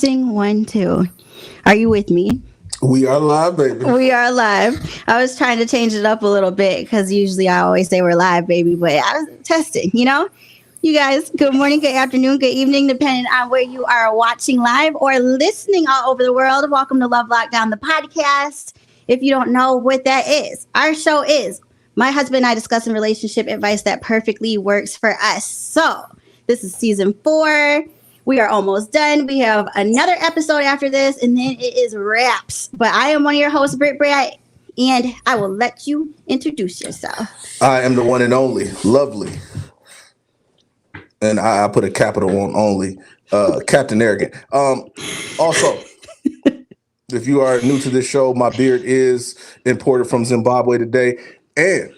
Testing 1, 2. Are you with me? We are live, baby. We are live. I was trying to change it up a little bit because usually I always say we're live, baby, but I was testing, you know? You guys, good morning, good afternoon, good evening, depending on where you are watching live or listening all over the world. Welcome to Love Lockdown, the podcast. If you don't know what that is, our show is my husband and I discussing relationship advice that perfectly works for us. So this is season 4. We are almost done. We have another episode after this, and then it is wraps. But I am one of your hosts, Britt Brad, and I will let you introduce yourself. I am the one and only, lovely. And I put a capital on only, Captain Arrogant. Also, if you are new to this show, my beard is imported from Zimbabwe today. And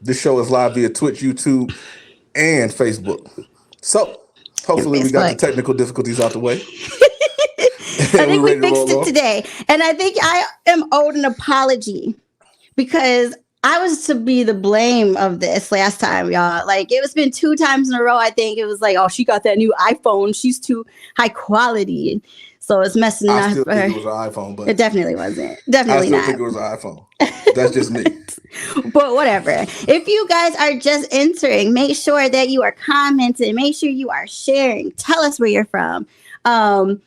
this show is live via Twitch, YouTube, and Facebook. So, hopefully we got the technical difficulties out the way. I think we fixed it today. And I think I am owed an apology because I was to be the blame of this last time, y'all. Like, it was been 2 times in a row. I think it was like, oh, she got that new iPhone. She's too high quality. So it's messing up. I still think it was an iPhone, but it definitely wasn't. Definitely not. I still think it was an iPhone. That's just me. But whatever. If you guys are just entering, make sure that you are commenting. Make sure you are sharing. Tell us where you're from. I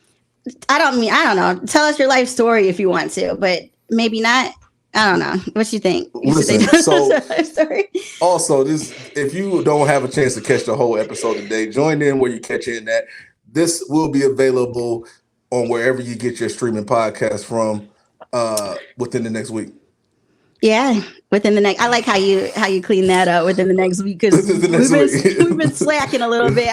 don't know. Tell us your life story if you want to, but maybe not. I don't know. What you think? Listen, also, if you don't have a chance to catch the whole episode today, join in where you catch in that. This will be available on wherever you get your streaming podcast from within the next week. Yeah, within the next. I like how you clean that up within the next week because we've been slacking a little bit.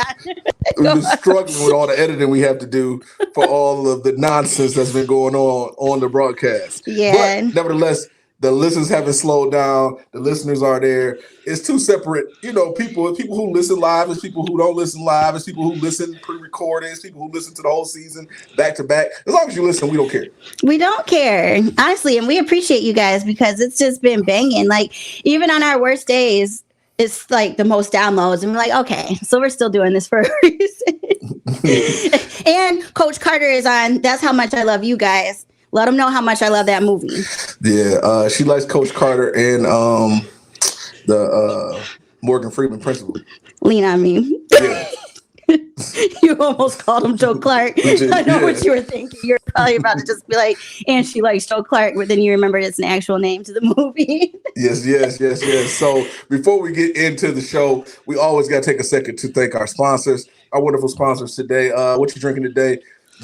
We've been struggling with all the editing we have to do for all of the nonsense that's been going on the broadcast. Yeah. But nevertheless, the listeners haven't slowed down. The listeners are there. It's 2 separate, people. People who listen live. It's people who don't listen live. It's people who listen pre-recorded. It's people who listen to the whole season back to back. As long as you listen, we don't care. We don't care, honestly, and we appreciate you guys because it's just been banging. Like, even on our worst days, it's like the most downloads, and we're like, okay, so we're still doing this for a reason. And Coach Carter is on. That's how much I love you guys. Let them know how much I love that movie. Yeah, she likes Coach Carter and the Morgan Freeman principal. Lean on me. Yeah. You almost called him Joe Clark. I know what you were thinking. You're probably about to just be like, and she likes Joe Clark, but then you remember it's an actual name to the movie. Yes. So before we get into the show, we always got to take a second to thank our sponsors, our wonderful sponsors today. What you drinking today,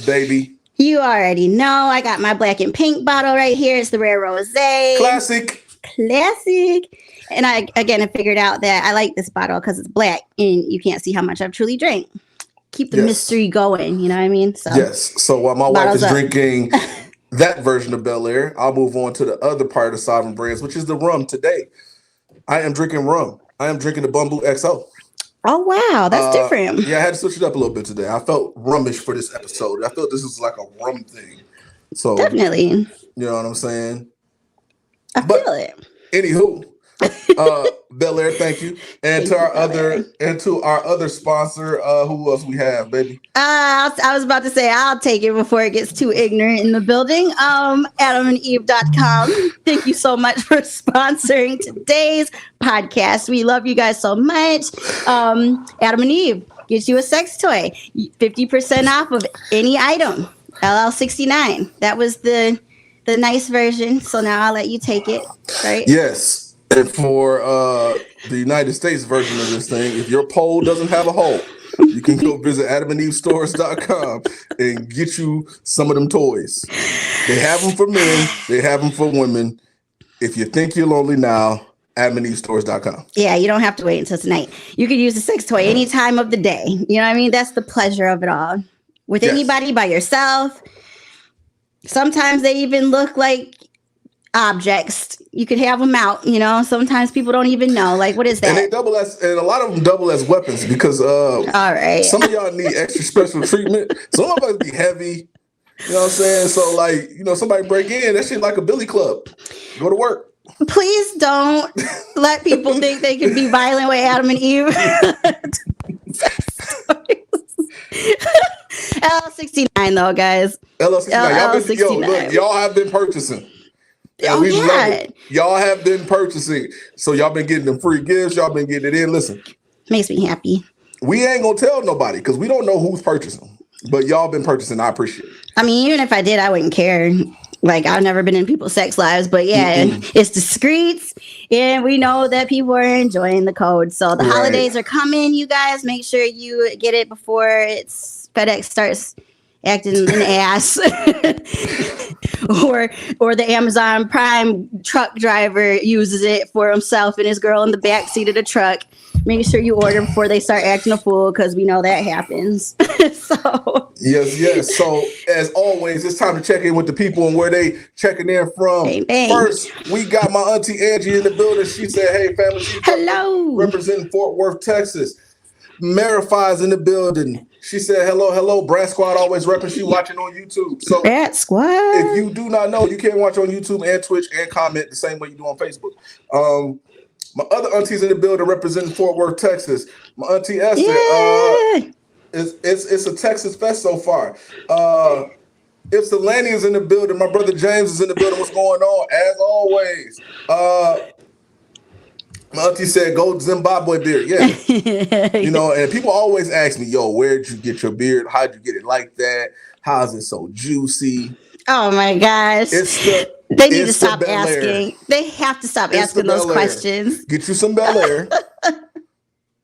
baby? You already know. I got my black and pink bottle right here. It's the Rare Rosé. Classic. And I figured out that I like this bottle because it's black and you can't see how much I've truly drank. Keep the mystery going, you know what I mean? So, yes. So while my wife is drinking that version of Bel Air, I'll move on to the other part of Sovereign Brands, which is the rum today. I am drinking rum. I am drinking the Bumbu XO. Oh, wow. That's different. Yeah, I had to switch it up a little bit today. I felt rummish for this episode. I felt this is like a rum thing. So definitely. You know what I'm saying? I feel it. Anywho, Bel Air, thank you. And to our other sponsor, who else we have, baby? I was about to say I'll take it before it gets too ignorant in the building. AdamandEve.com. Thank you so much for sponsoring today's podcast. We love you guys so much. Adam and Eve gets you a sex toy, 50% off of any item. LL69. That was the nice version. So now I'll let you take it, right? Yes. And for the United States version of this thing, if your pole doesn't have a hole, you can go visit AdamandEveStores.com and get you some of them toys. They have them for men. They have them for women. If you think you're lonely now, AdamandEveStores.com. Yeah, you don't have to wait until tonight. You could use a sex toy any time of the day. You know what I mean? That's the pleasure of it all. With anybody, by yourself. Sometimes they even look like objects. You could have them out, sometimes people don't even know, like, what is that? And they and a lot of them double as weapons because all right, some of y'all need extra special treatment. Some of us be heavy, you know what I'm saying? So like, somebody break in, that shit like a billy club. Go to work. Please don't let people think they can be violent with Adam and Eve. L69 though, guys. LL69. Y'all have been purchasing. And we love it. Y'all have been purchasing. So y'all been getting them free gifts. Y'all been getting it in. Listen. Makes me happy. We ain't gonna tell nobody because we don't know who's purchasing. But y'all been purchasing. I appreciate it. I mean, even if I did, I wouldn't care. Like, I've never been in people's sex lives, but yeah, it's discreet, and we know that people are enjoying the code. So the holidays are coming, you guys. Make sure you get it before FedEx starts acting an ass, or the Amazon Prime truck driver uses it for himself and his girl in the back seat of the truck. Make sure you order before they start acting a fool, because we know that happens. So yes. So as always, it's time to check in with the people and where they checking in from. Bang. First, we got my auntie Angie in the building. She said, "Hey, family." Hello. Representing Fort Worth, Texas. Marifi's in the building. She said, hello. Brat Squad always repping. She watching on YouTube. So Brat Squad. If you do not know, you can watch on YouTube and Twitch and comment the same way you do on Facebook. My other auntie's in the building representing Fort Worth, Texas. My auntie Esther. It's a Texas fest so far. If Selani is in the building, my brother James is in the building. What's going on? As always. My auntie said, "Go Zimbabwe beard." Yeah. And people always ask me, "Yo, where'd you get your beard? How'd you get it like that? How's it so juicy?" Oh my gosh. They need to stop asking. They have to stop asking those questions. Get you some Bel Air. But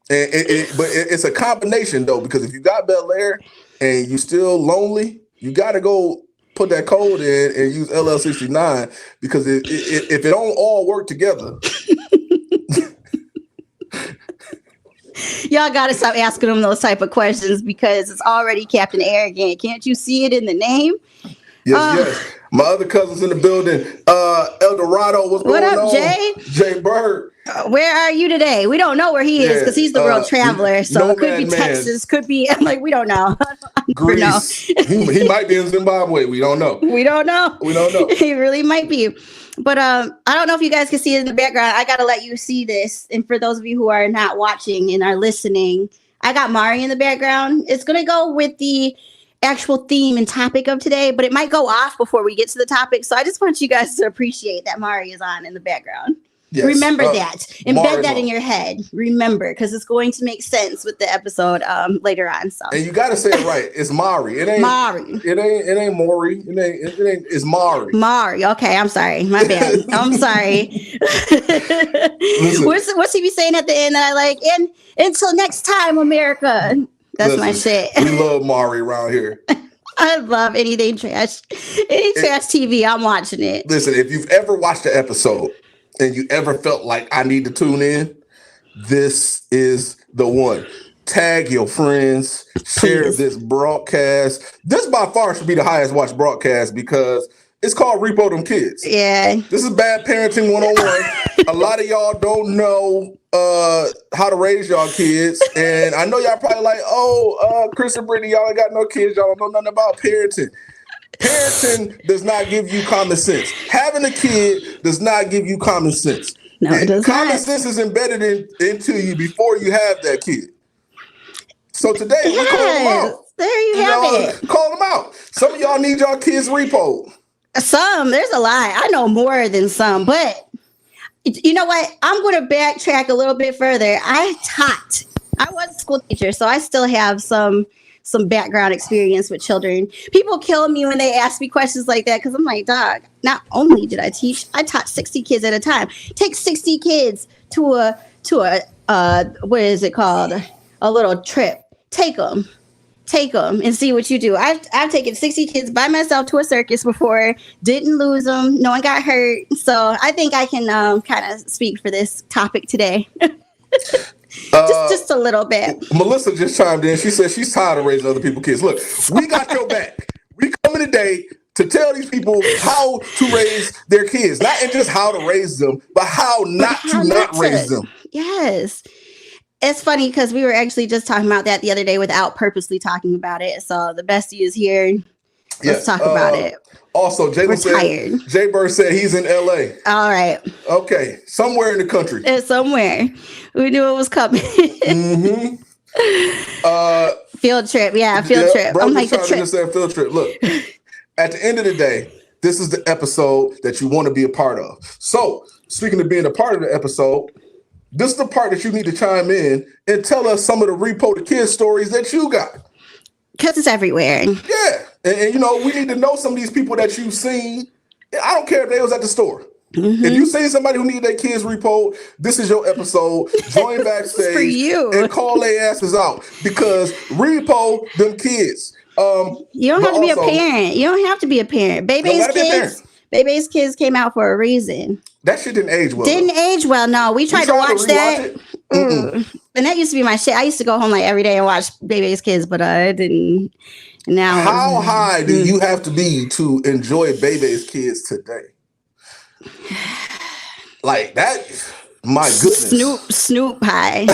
it's a combination though, because if you got Bel Air and you still lonely, you got to go put that code in and use LL69, because if it don't all work together. Y'all got to stop asking them those type of questions, because it's already Captain Arrogant. Can't you see it in the name? Yes. My other cousin's in the building. El Dorado, what's going on? What up, Jay? Jay Bird. Where are you today? We don't know where he is, because he's the world traveler. So it could be Texas, could be we don't know. Greece. He might be in Zimbabwe. We don't know. We don't know. He really might be. But I don't know if you guys can see it in the background. I got to let you see this. And for those of you who are not watching and are listening, I got Mari in the background. It's going to go with the actual theme and topic of today, but it might go off before we get to the topic. So I just want you guys to appreciate that Mari is on in the background. Yes. Remember that. Embed that in your head. Remember, because it's going to make sense with the episode later on. So. And you got to say it right. It's Mari. It ain't Mari. It ain't Maury. It's Mari. Mari. Okay, I'm sorry. My bad. I'm sorry. What's he be saying at the end that I like? And until next time, America. That's my shit. We love Mari around here. I love anything trash. Any trash TV, I'm watching it. Listen, if you've ever watched an episode and you ever felt like I need to tune in, this is the one. Tag your friends, share this broadcast. This by far should be the highest watched broadcast, because it's called Repo Them Kids. Yeah. This is Bad Parenting 101. A lot of y'all don't know how to raise y'all kids. And I know y'all probably like, Chris and Brittany, y'all ain't got no kids. Y'all don't know nothing about parenting. Parenting does not give you common sense. Having a kid does not give you common sense. No, it does common not. sense is embedded into you before you have that kid. So today, we call them out. There you have it. Call them out. Some of y'all need y'all kids repoed. There's a lot. I know more than some, but you know what? I'm going to backtrack a little bit further. I was a school teacher, so I still have some background experience with children. People kill me when they ask me questions like that, because I'm like, dog, not only did I teach, I taught 60 kids at a time. Take 60 kids to a what is it called? A little trip. Take them and see what you do. I've taken 60 kids by myself to a circus before, didn't lose them, no one got hurt. So I think I can kind of speak for this topic today. just a little bit. Melissa just chimed in. She said she's tired of raising other people's kids. Look, we got your back. We coming today to tell these people how to raise their kids. Not just how to raise them, but how not to raise them. Yes. It's funny because we were actually just talking about that the other day without purposely talking about it. So the bestie is here. Let's talk about it. Also, Jay Bird said he's in LA. All right. Okay. Somewhere in the country. It's somewhere. We knew it was coming. Mm-hmm. Field trip. Yeah, field trip. Bro, I'm just like the trying to trip. understand field trip. Look, at the end of the day, this is the episode that you want to be a part of. So, speaking of being a part of the episode, this is the part that you need to chime in and tell us some of the Repo the Kid stories that you got. Because it's everywhere. Yeah. And, you know, we need to know some of these people that you've seen. I don't care if they was at the store. Mm-hmm. If you see somebody who need their kids repo, this is your episode. Join backstage for you. and call their asses out because repo them kids. You don't have to be a parent. You don't have to be a parent. Baby's kids came out for a reason. That shit didn't age well. Didn't age well. No, we tried to watch that. And that used to be my shit. I used to go home like every day and watch Baby's Kids, but I didn't. Now, how high do you have to be to enjoy Baby's Kids today? Like that, my goodness. Snoop high.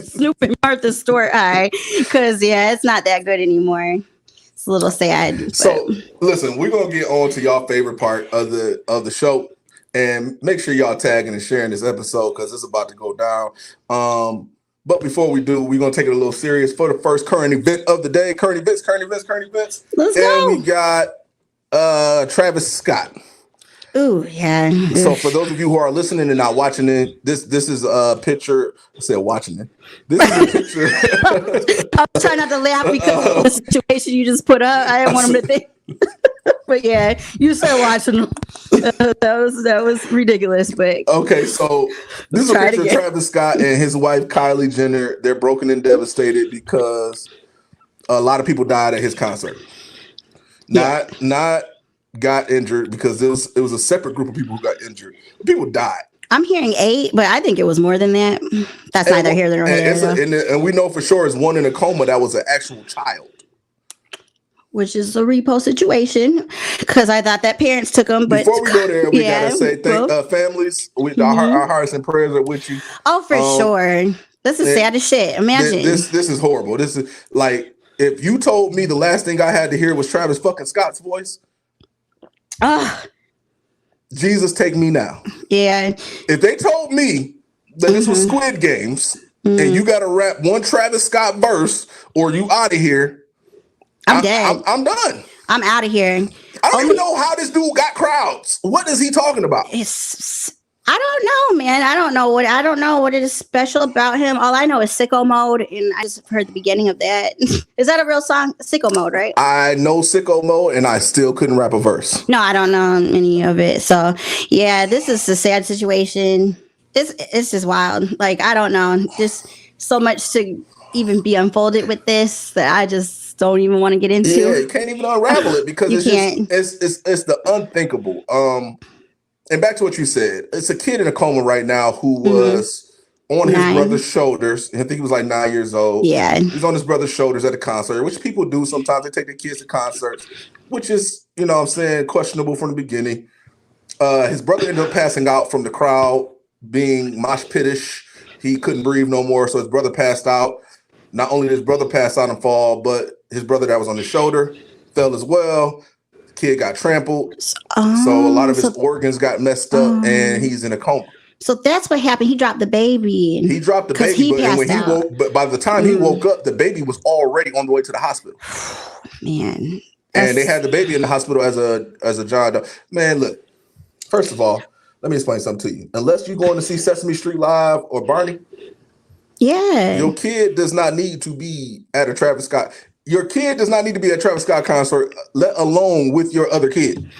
Snoop and Martha Stewart high. Because, yeah, it's not that good anymore. It's a little sad. But. So, listen, we're going to get on to y'all favorite part of the show. And make sure y'all tagging and sharing this episode because it's about to go down. But before we do, we're going to take it a little serious for the first current event of the day. Current events. Let's go. And we got Travis Scott. Ooh, yeah. So for those of you who are listening and not watching it, this is a picture. I said watching it. This is a picture. I was trying not to laugh because of the situation you just put up. I didn't want him to think. But yeah, you said watching. That was ridiculous. But okay, so this is a picture of Travis Scott and his wife Kylie Jenner. They're broken and devastated because a lot of people died at his concert. Not got injured because it was a separate group of people who got injured. People died. I'm hearing 8, but I think it was more than that. That's neither here nor there. And we know for sure it's one in a coma that was an actual child. Which is a repo situation because I thought that parents took them. But before we go there, we gotta say thank families. Our hearts and prayers are with you. Oh, for sure. This is sad as shit. Imagine this is horrible. This is like if you told me the last thing I had to hear was Travis fucking Scott's voice. Jesus, take me now. Yeah. If they told me that this was Squid Games and you got to rap one Travis Scott verse or you out of here, I'm dead. I'm done. I'm out of here. I don't even know how this dude got crowds. What is he talking about? I don't know, man. I don't know what is special about him. All I know is Sicko Mode, and I just heard the beginning of that. Is that a real song? Sicko Mode, right? I know Sicko Mode, and I still couldn't rap a verse. No, I don't know any of it. So, yeah, this is a sad situation. It's just wild. Like, I don't know. Just so much to even be unfolded with this that I just don't even want to get into. Yeah, you can't even unravel it because it's the unthinkable. And back to what you said, it's a kid in a coma right now who was on his brother's shoulders. I think he was like 9 years old. Yeah. He's on his brother's shoulders at a concert, which people do sometimes. They take their kids to concerts, which is, you know what I'm saying, questionable from the beginning. His brother ended up passing out from the crowd, being mosh pittish. He couldn't breathe no more, so his brother passed out. Not only did his brother pass out and fall, but his brother that was on his shoulder fell as well. Kid got trampled, so a lot of his organs got messed up, and he's in a coma. So that's what happened. He dropped the baby. He dropped the baby, but by the time he woke up, the baby was already on the way to the hospital. Man, and they had the baby in the hospital as a John Doe. Man, look. First of all, let me explain something to you. Unless you're going to see Sesame Street Live or Barney, your kid does not need to be at a Travis Scott. Your kid does not need to be at a Travis Scott concert, let alone with your other kid.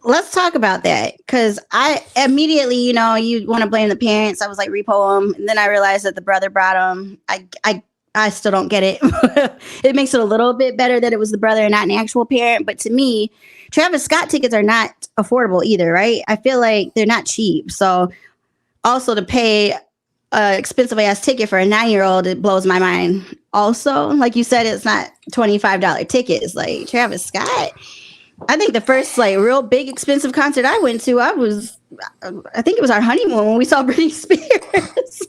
Let's talk about that because I immediately, you want to blame the parents. I was like, repo them. And then I realized that the brother brought them. I still don't get it. It makes it a little bit better that it was the brother and not an actual parent. But to me, Travis Scott tickets are not affordable either, right? I feel like they're not cheap. So also to pay an expensive ass ticket for a 9-year-old, it blows my mind. Also, like you said, it's not $25 tickets. Like Travis Scott, I think the first like real big expensive concert I went to, I think it was our honeymoon when we saw Britney Spears.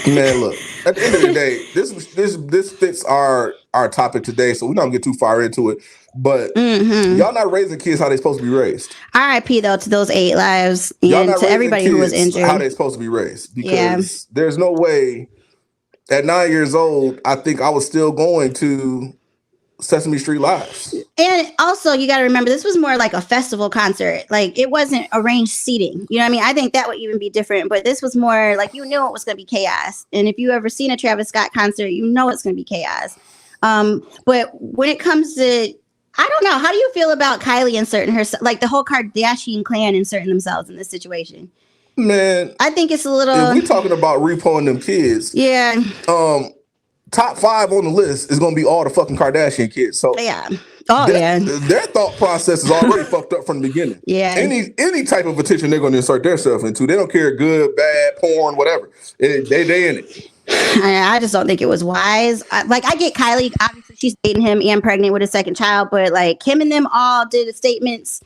Man, look, at the end of the day, this fits our topic today, so we're not gonna get too far into it. But y'all not raising kids how they supposed to be raised. R.I.P. though to those 8 lives and to everybody who was injured. How they supposed to be raised, because there's no way at 9 years old, I think I was still going to Sesame Street Lives. And also, you got to remember, this was more like a festival concert. Like, it wasn't arranged seating. You know what I mean? I think that would even be different. But this was more like, you knew it was going to be chaos. And if you ever seen a Travis Scott concert, you know it's going to be chaos. But when it comes to, I don't know, how do you feel about Kylie inserting herself, like the whole Kardashian clan inserting themselves in this situation? Man, I think it's a little. If we talking about Repo and them kids, yeah. Top 5 on the list is going to be all the fucking Kardashian kids. So yeah. Oh, their thought process is already fucked up from the beginning. Yeah. Any type of attention they're going to insert themselves into, they don't care good, bad, porn, whatever. They in it. I just don't think it was wise. I get Kylie, obviously she's dating him and pregnant with a second child, but like him and them all did statements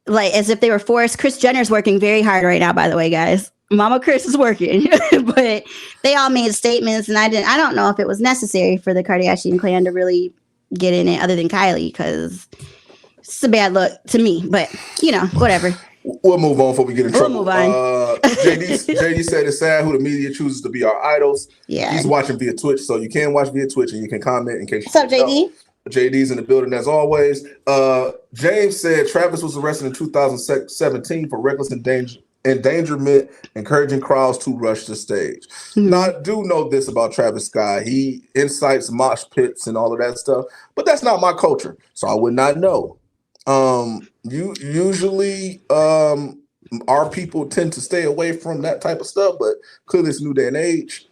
like as if they were forced. Kris Jenner's working very hard right now, by the way, guys. Mama Kris is working, but they all made statements, and I don't know if it was necessary for the Kardashian clan to really get in it, other than Kylie, because it's a bad look to me. But whatever. We'll move on before we get in trouble. We'll move on. JD said it's sad who the media chooses to be our idols. Yeah, he's watching via Twitch, so you can watch via Twitch, and you can comment in case. What's up, JD? JD's in the building as always. James said Travis was arrested in 2017 for reckless endangerment, encouraging crowds to rush the stage. Mm-hmm. Now, I do know this about Travis Scott. He incites mosh pits and all of that stuff, but that's not my culture, so I would not know. Usually our people tend to stay away from that type of stuff, but clearly it's a new day and age.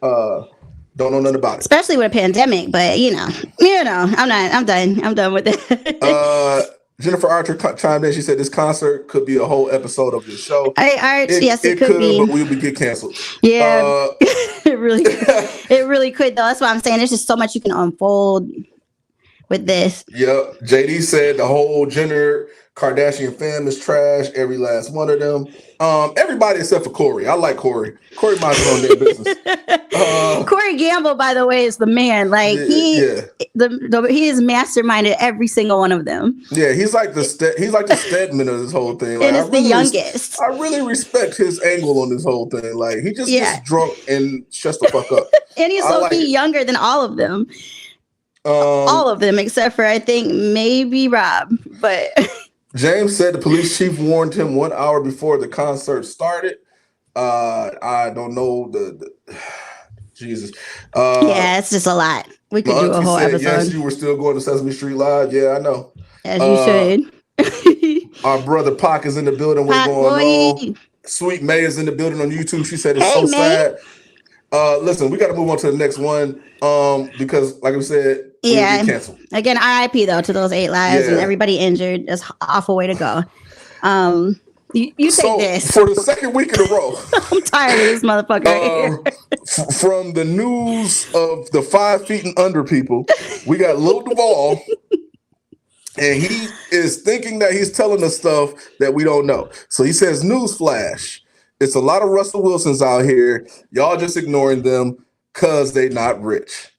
Don't know nothing about it, especially with a pandemic. But I'm done with it. Jennifer Archer chimed in. She said this concert could be a whole episode of this show. Yes, it could be, but we'll get canceled. Yeah, it really could though. That's why I'm saying there's just so much you can unfold with this. Yep. JD said the whole Jenner Kardashian fam is trash. Every last one of them. Everybody except for Corey. I like Corey. Corey minds his own damn business. Corey Gamble, by the way, is the man. Like he is masterminded every single one of them. Yeah, he's like the Stedman of this whole thing. Like, and it's the youngest. I really respect his angle on this whole thing. Like he just gets drunk and shuts the fuck up. And he's younger than all of them. All of them except for I think maybe Rob, but. James said the police chief warned him 1 hour before the concert started. I don't know the Jesus. Yeah, it's just a lot. We could do a whole episode. Yes, you were still going to Sesame Street Live. Yeah, I know. As you should. Our brother Pac is in the building. What's going on? Sweet May is in the building on YouTube. She said it's so sad. Listen, we got to move on to the next one because, like we said, we'll get canceled. Again, RIP though to those 8 lives and everybody injured. That's an awful way to go. You take this for the second week in a row. I'm tired of this motherfucker right here. From the news of the 5 feet and under people, we got Lil Duval. And he is thinking that he's telling us stuff that we don't know. So he says, newsflash. It's a lot of Russell Wilsons out here. Y'all just ignoring them because they not rich.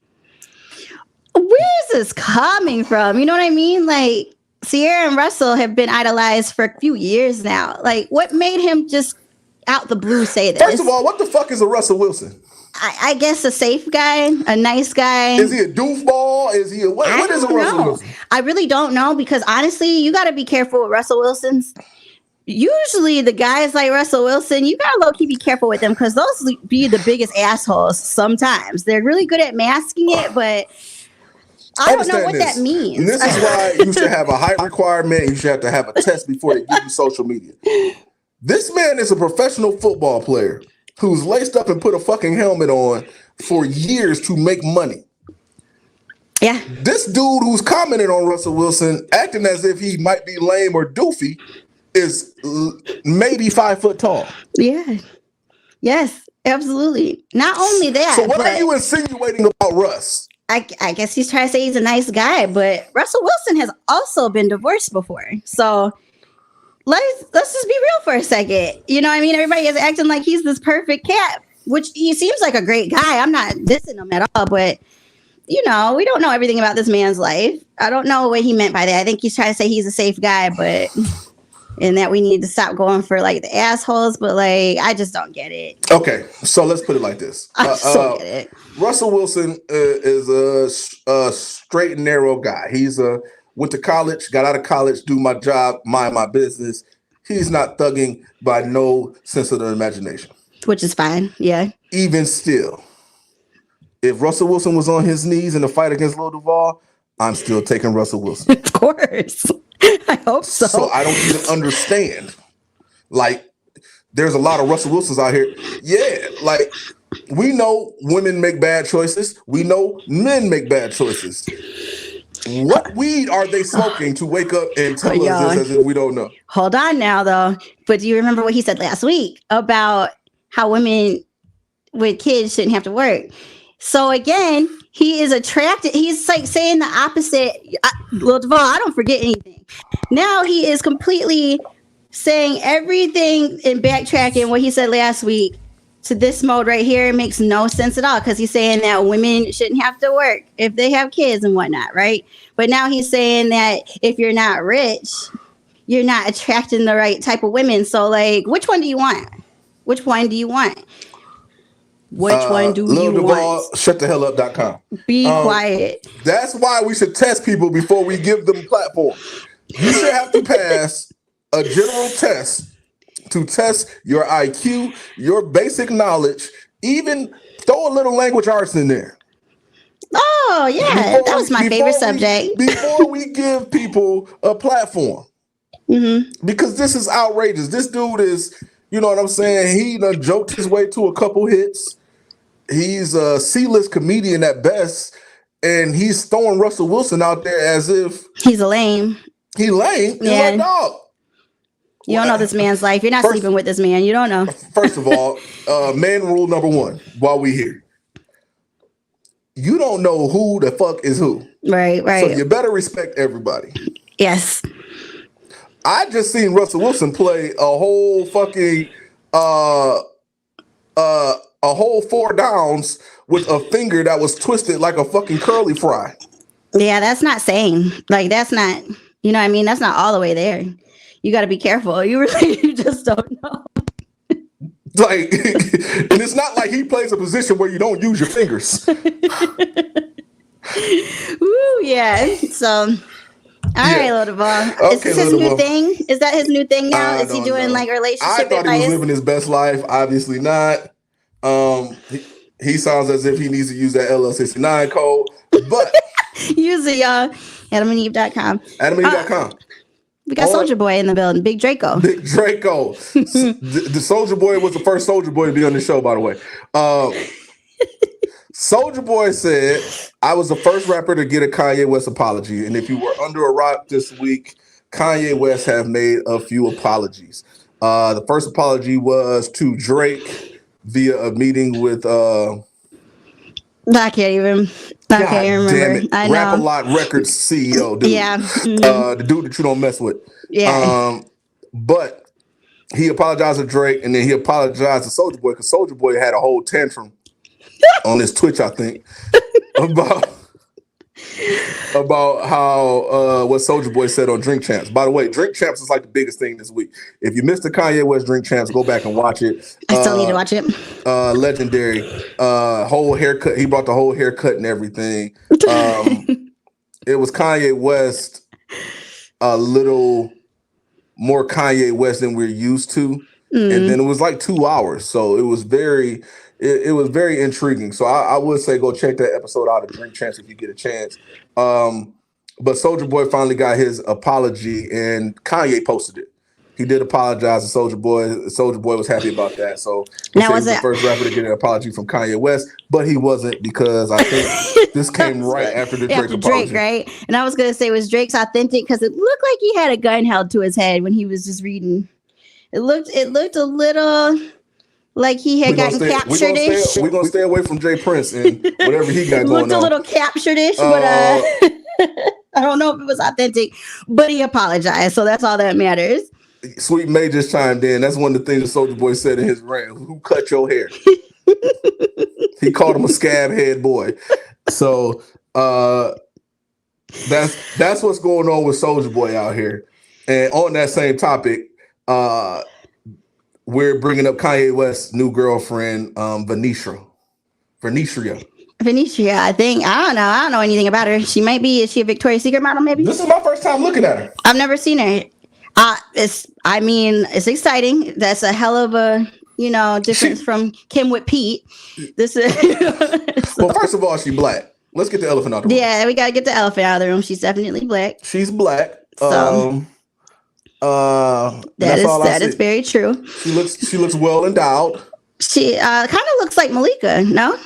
Where is this coming from? You know what I mean? Like, Sierra and Russell have been idolized for a few years now. Like, what made him just out the blue say this? First of all, what the fuck is a Russell Wilson? I guess a safe guy, a nice guy. Is he a doofball? Is he a what is a Russell Wilson? I really don't know because honestly, you got to be careful with Russell Wilsons. Usually the guys like Russell Wilson, you gotta low-key be careful with them because those be the biggest assholes sometimes. They're really good at masking it, but I don't know what that means. And this is why you should have a height requirement. You should have to have a test before they give you social media. This man is a professional football player who's laced up and put a fucking helmet on for years to make money. Yeah. This dude who's commenting on Russell Wilson, acting as if he might be lame or doofy, is maybe 5 foot tall. Yeah. Yes, absolutely. Not only that. So what are you insinuating about Russ? I guess he's trying to say he's a nice guy, but Russell Wilson has also been divorced before. So let's just be real for a second. You know what I mean? Everybody is acting like he's this perfect cat, which he seems like a great guy. I'm not dissing him at all, but we don't know everything about this man's life. I don't know what he meant by that. I think he's trying to say he's a safe guy, but and that we need to stop going for like the assholes, but like I just don't get it. Okay, so let's put it like this. I just don't get it. Russell Wilson is a straight and narrow guy. He's went to college, got out of college, do my job, mind my business. He's not thugging by no sense of the imagination. Which is fine, yeah. Even still, if Russell Wilson was on his knees in the fight against Lil Duval, I'm still taking Russell Wilson. Of course. I hope so. So I don't even understand. Like, there's a lot of Russell Wilsons out here. Yeah, like, we know women make bad choices. We know men make bad choices. What weed are they smoking to wake up and tell us this as if we don't know? Hold on now, though. But do you remember what he said last week about how women with kids shouldn't have to work? So again, he is attracted. He's like saying the opposite. Lil Duval, I don't forget anything. Now he is completely saying everything and backtracking what he said last week to this mode right here. It makes no sense at all because he's saying that women shouldn't have to work if they have kids and whatnot, right? But now he's saying that if you're not rich, you're not attracting the right type of women. So like, which one do you want? Which one do you want? Which one do Lil you Duval, want? shutthehell.com. Be quiet. That's why we should test people before we give them a platform. You should have to pass a general test to test your IQ, your basic knowledge, even throw a little language arts in there. Oh, yeah. That was my favorite subject. Before we give people a platform. Mm-hmm. Because this is outrageous. This dude is, you know what I'm saying? He done joked his way to a couple hits. He's a C-list comedian at best, and he's throwing Russell Wilson out there as if he's a lame. He lame. He's yeah. like, dog. You don't know this man's life. You're not sleeping with this man. You don't know. First of all, man rule number one while we here. You don't know who the fuck is who. Right. So you better respect everybody. Yes. I just seen Russell Wilson play a whole fucking a whole 4 downs with a finger that was twisted like a fucking curly fry. Yeah, that's not sane. Like, that's not, you know what I mean? That's not all the way there. You got to be careful. You just don't know. Like, and it's not like he plays a position where you don't use your fingers. Ooh, yeah. So, all right, Lil Duval. Okay, is this his new thing? Is that his new thing now? Is he doing like relationship I thought advice? he was living his best life. Obviously not. He sounds as if he needs to use that LL69 code, but use it, y'all. AdamandEve.com. AdamandEve.com. We got Soulja Boy in the building. Big Draco. Big Draco. The Soulja Boy was the first Soulja Boy to be on the show, by the way. Soulja Boy said, I was the first rapper to get a Kanye West apology. And if you were under a rock this week, Kanye West have made a few apologies. The first apology was to Drake via a meeting with I can't remember. I know. Rap-A-Lot Records CEO, dude. Yeah. The dude that you don't mess with. Yeah. But he apologized to Drake, and then he apologized to Soulja Boy because Soulja Boy had a whole tantrum on his Twitch, I think, about how what Soulja Boy said on Drink Champs. By the way, Drink Champs is like the biggest thing this week. If you missed the Kanye West Drink Champs, go back and watch it. I still need to watch it. Legendary. Whole haircut. He brought the whole haircut and everything. It was Kanye West, a little more Kanye West than we're used to. And then it was like 2 hours. So it was very intriguing. So I would say go check that episode out of Drink Champs if you get a chance. But Soulja Boy finally got his apology, and Kanye posted it. He did apologize to Soulja Boy. Soulja Boy was happy about that. So he was the first rapper to get an apology from Kanye West, but he wasn't, because I think this came right after the Drake apology. Right? And I was going to say, was Drake's authentic? Because it looked like he had a gun held to his head when he was just reading. It looked a little like he had gotten captured-ish. We're going to stay away from Jay Prince and whatever he got going on. Looked a little captured-ish, but I don't know if it was authentic. But he apologized, so that's all that matters. Sweet May just chimed in. That's one of the things that Soulja Boy said in his rant. Who cut your hair? He called him a scab head boy. So that's what's going on with Soulja Boy out here. And on that same topic, we're bringing up Kanye West's new girlfriend, Venetia. Venetia, I think. I don't know. I don't know anything about her. She might be. Is she a Victoria's Secret model? Maybe. This is my first time looking at her. I've never seen her. It's exciting. That's a hell of a difference from Kim with Pete. This is. Well, first of all, she's black. Let's get the elephant out of the room. Yeah, we gotta get the elephant out of the room. She's definitely black. She's black. So, that is very true. She looks well endowed. She kind of looks like Malika. No.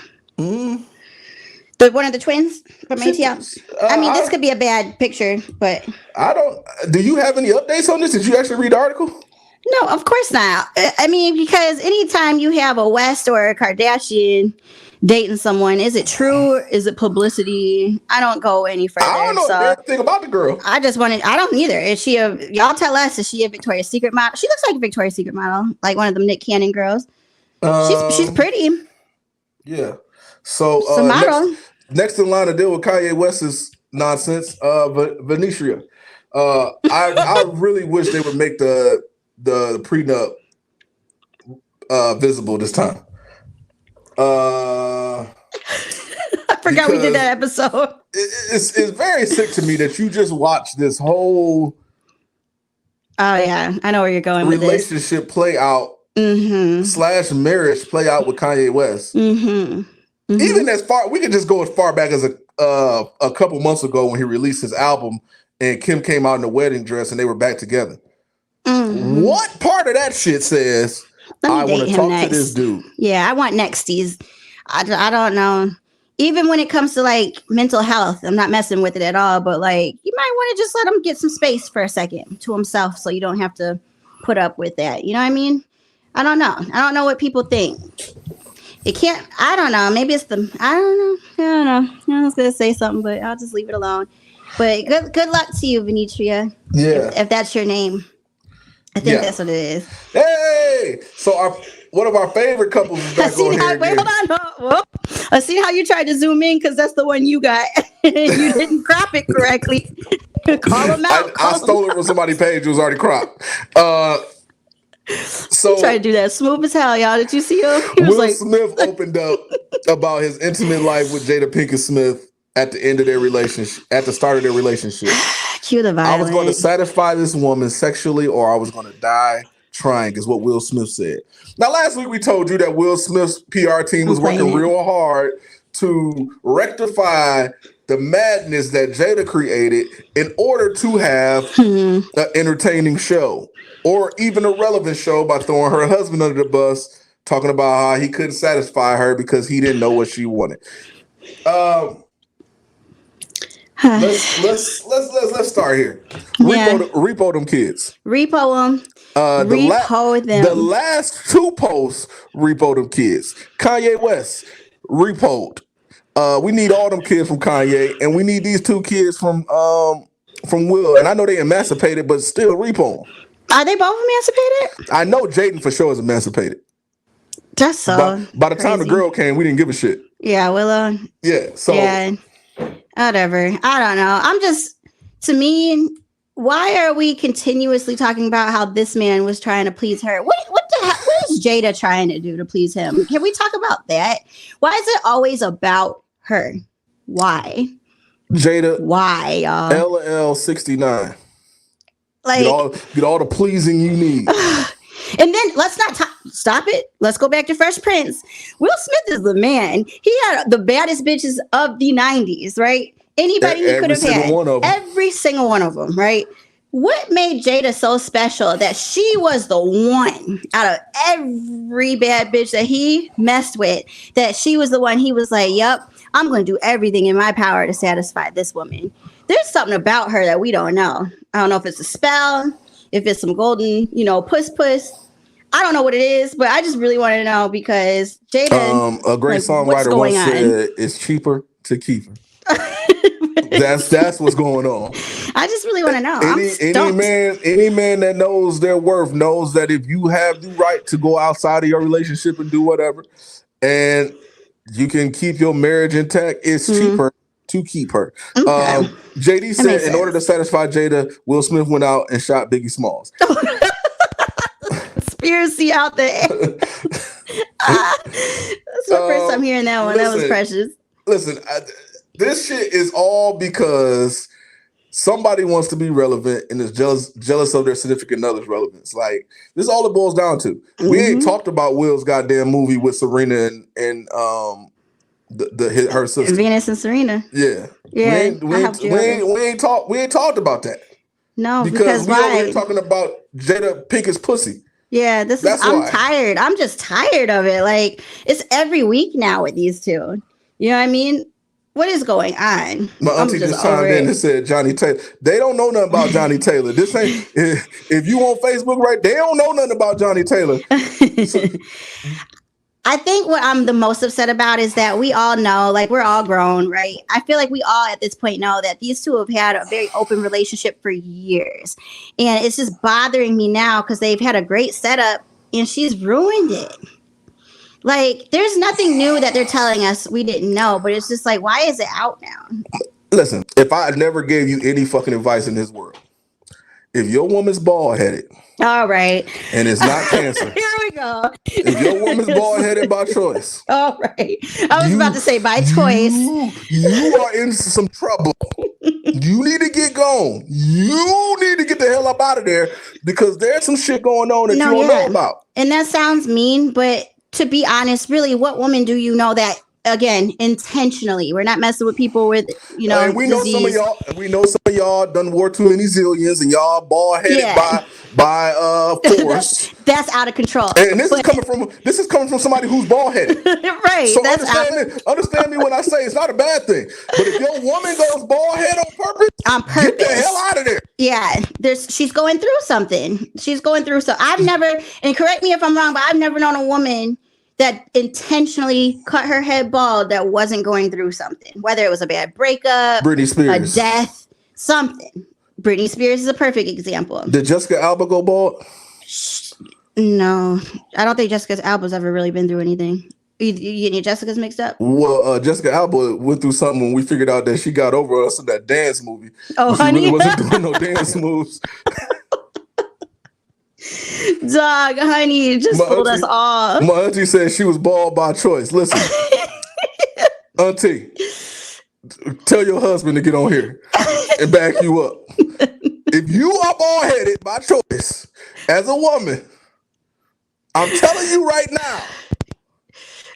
One of the twins from ATL. I mean, this could be a bad picture, but I don't. Do you have any updates on this? Did you actually read the article? No, of course not. I mean, because anytime you have a West or a Kardashian dating someone, is it true? Is it publicity? I don't go any further. I don't know anything about the girl. I don't either. Is she y'all tell us, is she a Victoria's Secret model? She looks like a Victoria's Secret model, like one of them Nick Cannon girls. She's pretty. Yeah. So next in line to deal with Kanye West's nonsense, Venetia. I really wish they would make the prenup visible this time. I forgot we did that episode. It's very sick to me that you just watch this whole I know where you're going with this relationship play out / marriage play out with Kanye West. Even as far, we could just go as far back as a couple months ago when he released his album and Kim came out in a wedding dress and they were back together. What part of that shit says I want to talk to this dude? Yeah, I want nexties. I don't know. Even when it comes to like mental health, I'm not messing with it at all. But like, you might want to just let him get some space for a second to himself, so you don't have to put up with that. You know what I mean? I don't know. I don't know what people think. It can't. I don't know. Maybe it's the. I don't know. I was gonna say something, but I'll just leave it alone. But good luck to you, Venetia. Yeah. If that's your name. I think that's what it is. Hey, so one of our favorite couples is back on here. Wait, hold on. Whoa. I see how you tried to zoom in because that's the one you got. You didn't crop it correctly. Call them out. I stole it from somebody's page. It was already cropped. So he tried to do that smooth as hell, y'all. Did you see him? Will Smith opened up about his intimate life with Jada Pinkett Smith at the end of their relationship, at the start of their relationship. Cue the violence. I was going to satisfy this woman sexually or I was going to die trying, is what Will Smith said. Now, last week we told you that Will Smith's PR team was working real hard to rectify the madness that Jada created in order to have an entertaining show or even a relevant show by throwing her husband under the bus, talking about how he couldn't satisfy her because he didn't know what she wanted. Let's start here. Repo them kids. Repo them. The last two posts repo them kids. Kanye West repoed. We need all them kids from Kanye, and we need these two kids from Will. And I know they emancipated, but still repo them. Are they both emancipated? I know Jaden for sure is emancipated. That's so. By the time the girl came, we didn't give a shit. Yeah, Willow. Yeah. So. Yeah. Whatever. I don't know. I'm just, to me, why are we continuously talking about how this man was trying to please her? What is Jada trying to do to please him? Can we talk about that? Why is it always about her? Why? Jada. Why, y'all? LL 69. Like, get all the pleasing you need. And then let's not stop it. Let's go back to Fresh Prince. Will Smith is the man. He had the baddest bitches of the 90s, right? Anybody he could have had. Every single one of them, right? What made Jada so special that she was the one out of every bad bitch that he messed with, that she was the one he was like, yep, I'm going to do everything in my power to satisfy this woman. There's something about her that we don't know. I don't know if it's a spell, if it's some golden, puss. I don't know what it is, but I just really want to know because Jada. A great songwriter once said, "It's cheaper to keep her." That's what's going on. I just really want to know. Any man that knows their worth knows that if you have the right to go outside of your relationship and do whatever, and you can keep your marriage intact, it's cheaper to keep her. Okay. JD said, in order to satisfy Jada, Will Smith went out and shot Biggie Smalls. Conspiracy out there. That's my first time hearing that one. That was precious. Listen, this shit is all because somebody wants to be relevant and is jealous of their significant other's relevance. Like, this is all it boils down to. We ain't talked about Will's goddamn movie with Serena and her sister. Venus and Serena. Yeah. We ain't talked about that. No, because we over here talking about Jada Pinkett's pussy. Yeah, I'm tired. I'm just tired of it. Like, it's every week now with these two. You know what I mean? What is going on? My auntie just chimed in and said Johnny Taylor. They don't know nothing about Johnny Taylor. This ain't, if you on Facebook, right? They don't know nothing about Johnny Taylor. I think what I'm the most upset about is that we all know, like, we're all grown, right? I feel like we all at this point know that these two have had a very open relationship for years. And it's just bothering me now because they've had a great setup and she's ruined it. Like, there's nothing new that they're telling us we didn't know, but it's just like, why is it out now? Listen, if I never gave you any fucking advice in this world, if your woman's bald-headed, all right, and it's not cancer. Here we go. If your woman's bald-headed by choice. All right. I was about to say by choice. You are in some trouble. You need to get gone. You need to get the hell up out of there because there's some shit going on that you don't know about. And that sounds mean, but to be honest, really, what woman do you know that, again, intentionally, we're not messing with people with, you know, we know some of y'all done wore too many zillions and y'all bald-headed by force. That's out of control. And this is coming from somebody who's bald-headed. Right. So understand me when I say it's not a bad thing. But if your woman goes bald-headed on purpose, get the hell out of there. Yeah. She's going through something. I've never, and correct me if I'm wrong, but I've never known a woman that intentionally cut her head bald that wasn't going through something, whether it was a bad breakup, Britney Spears, a death, something. Britney Spears is a perfect example. Did Jessica Alba go bald? No, I don't think Jessica Alba's ever really been through anything. You get any Jessica's mixed up? Well, Jessica Alba went through something when we figured out that she got over us in that dance movie. Oh, she honey, really wasn't doing no dance moves. Dog, honey, you just pulled us off. My auntie said she was bald by choice. Listen, auntie, tell your husband to get on here and back you up. If you are bald-headed by choice as a woman, I'm telling you right now,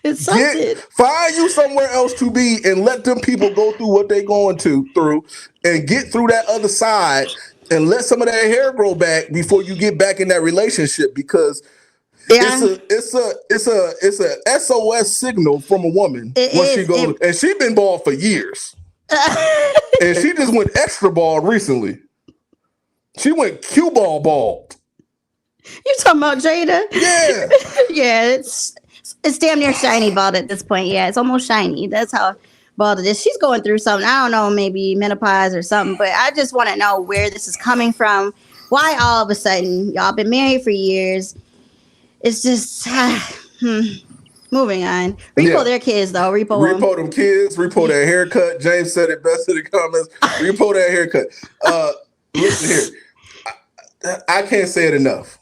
it's something. Find you somewhere else to be and let them people go through what they're going through and get through that other side. And let some of that hair grow back before you get back in that relationship, because it's a SOS signal from a woman she goes, and she's been bald for years, and she just went extra bald recently. She went cue ball bald. You talking about Jada? Yeah, yeah. It's damn near shiny bald at this point. Yeah, it's almost shiny. That's how bald it is. She's going through something. I don't know, maybe menopause or something, but I just want to know where this is coming from. Why all of a sudden y'all been married for years? It's just moving on. Repo their kids though. Repo them kids. Repo that haircut. James said it best in the comments. Repo that haircut. Listen here. I can't say it enough.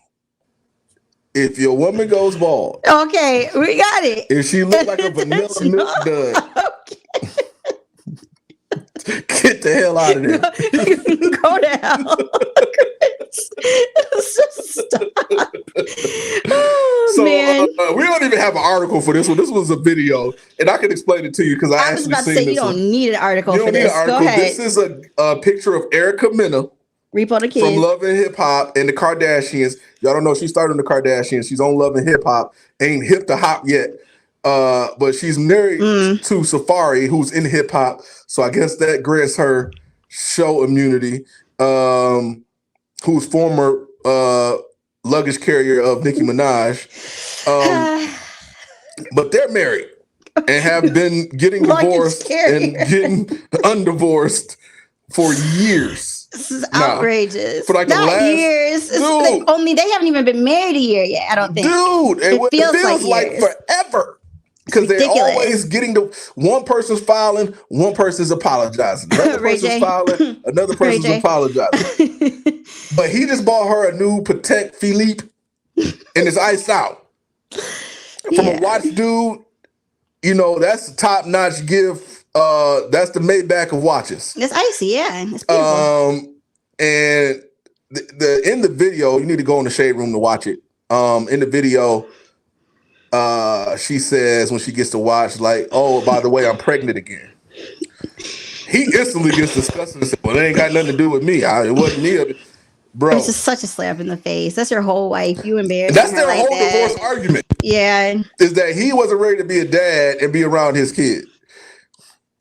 If your woman goes bald, okay, we got it. If she look like a vanilla milk dud, get the hell out of there. Go to hell. Stop. Oh, so man. We don't even have an article for this one. This was a video, and I can explain it to you because I actually seen this. You don't need an article for this. Go ahead. This is a picture of Erica Minnow. Repo the kids. From Love and Hip Hop and the Kardashians. Y'all don't know she started in the Kardashians. She's on Love and Hip Hop. Ain't hip to hop yet. But she's married to Safari, who's in hip hop. So I guess that grants her show immunity. Who's former luggage carrier of Nicki Minaj. But they're married and have been getting divorced and getting undivorced for years. This is outrageous. For like not the last years. They haven't even been married a year yet. I don't think. Dude, it feels like forever. because they're always getting one person's filing, one person's apologizing, another person's filing, another person's apologizing. But he just bought her a new Patek Philippe, and it's iced out. From a watch dude, you know, that's a top-notch gift. That's the Maybach of watches. It's icy, yeah. It's beautiful. And in the video, you need to go in the shade room to watch it. In the video, she says when she gets to watch, like, oh, by the way, I'm pregnant again. He instantly gets disgusted and says, well, it ain't got nothing to do with me. It wasn't me. Bro. It's just such a slap in the face. That's your whole wife. You embarrassed her. That's their whole divorce argument. Yeah. Is that he wasn't ready to be a dad and be around his kid.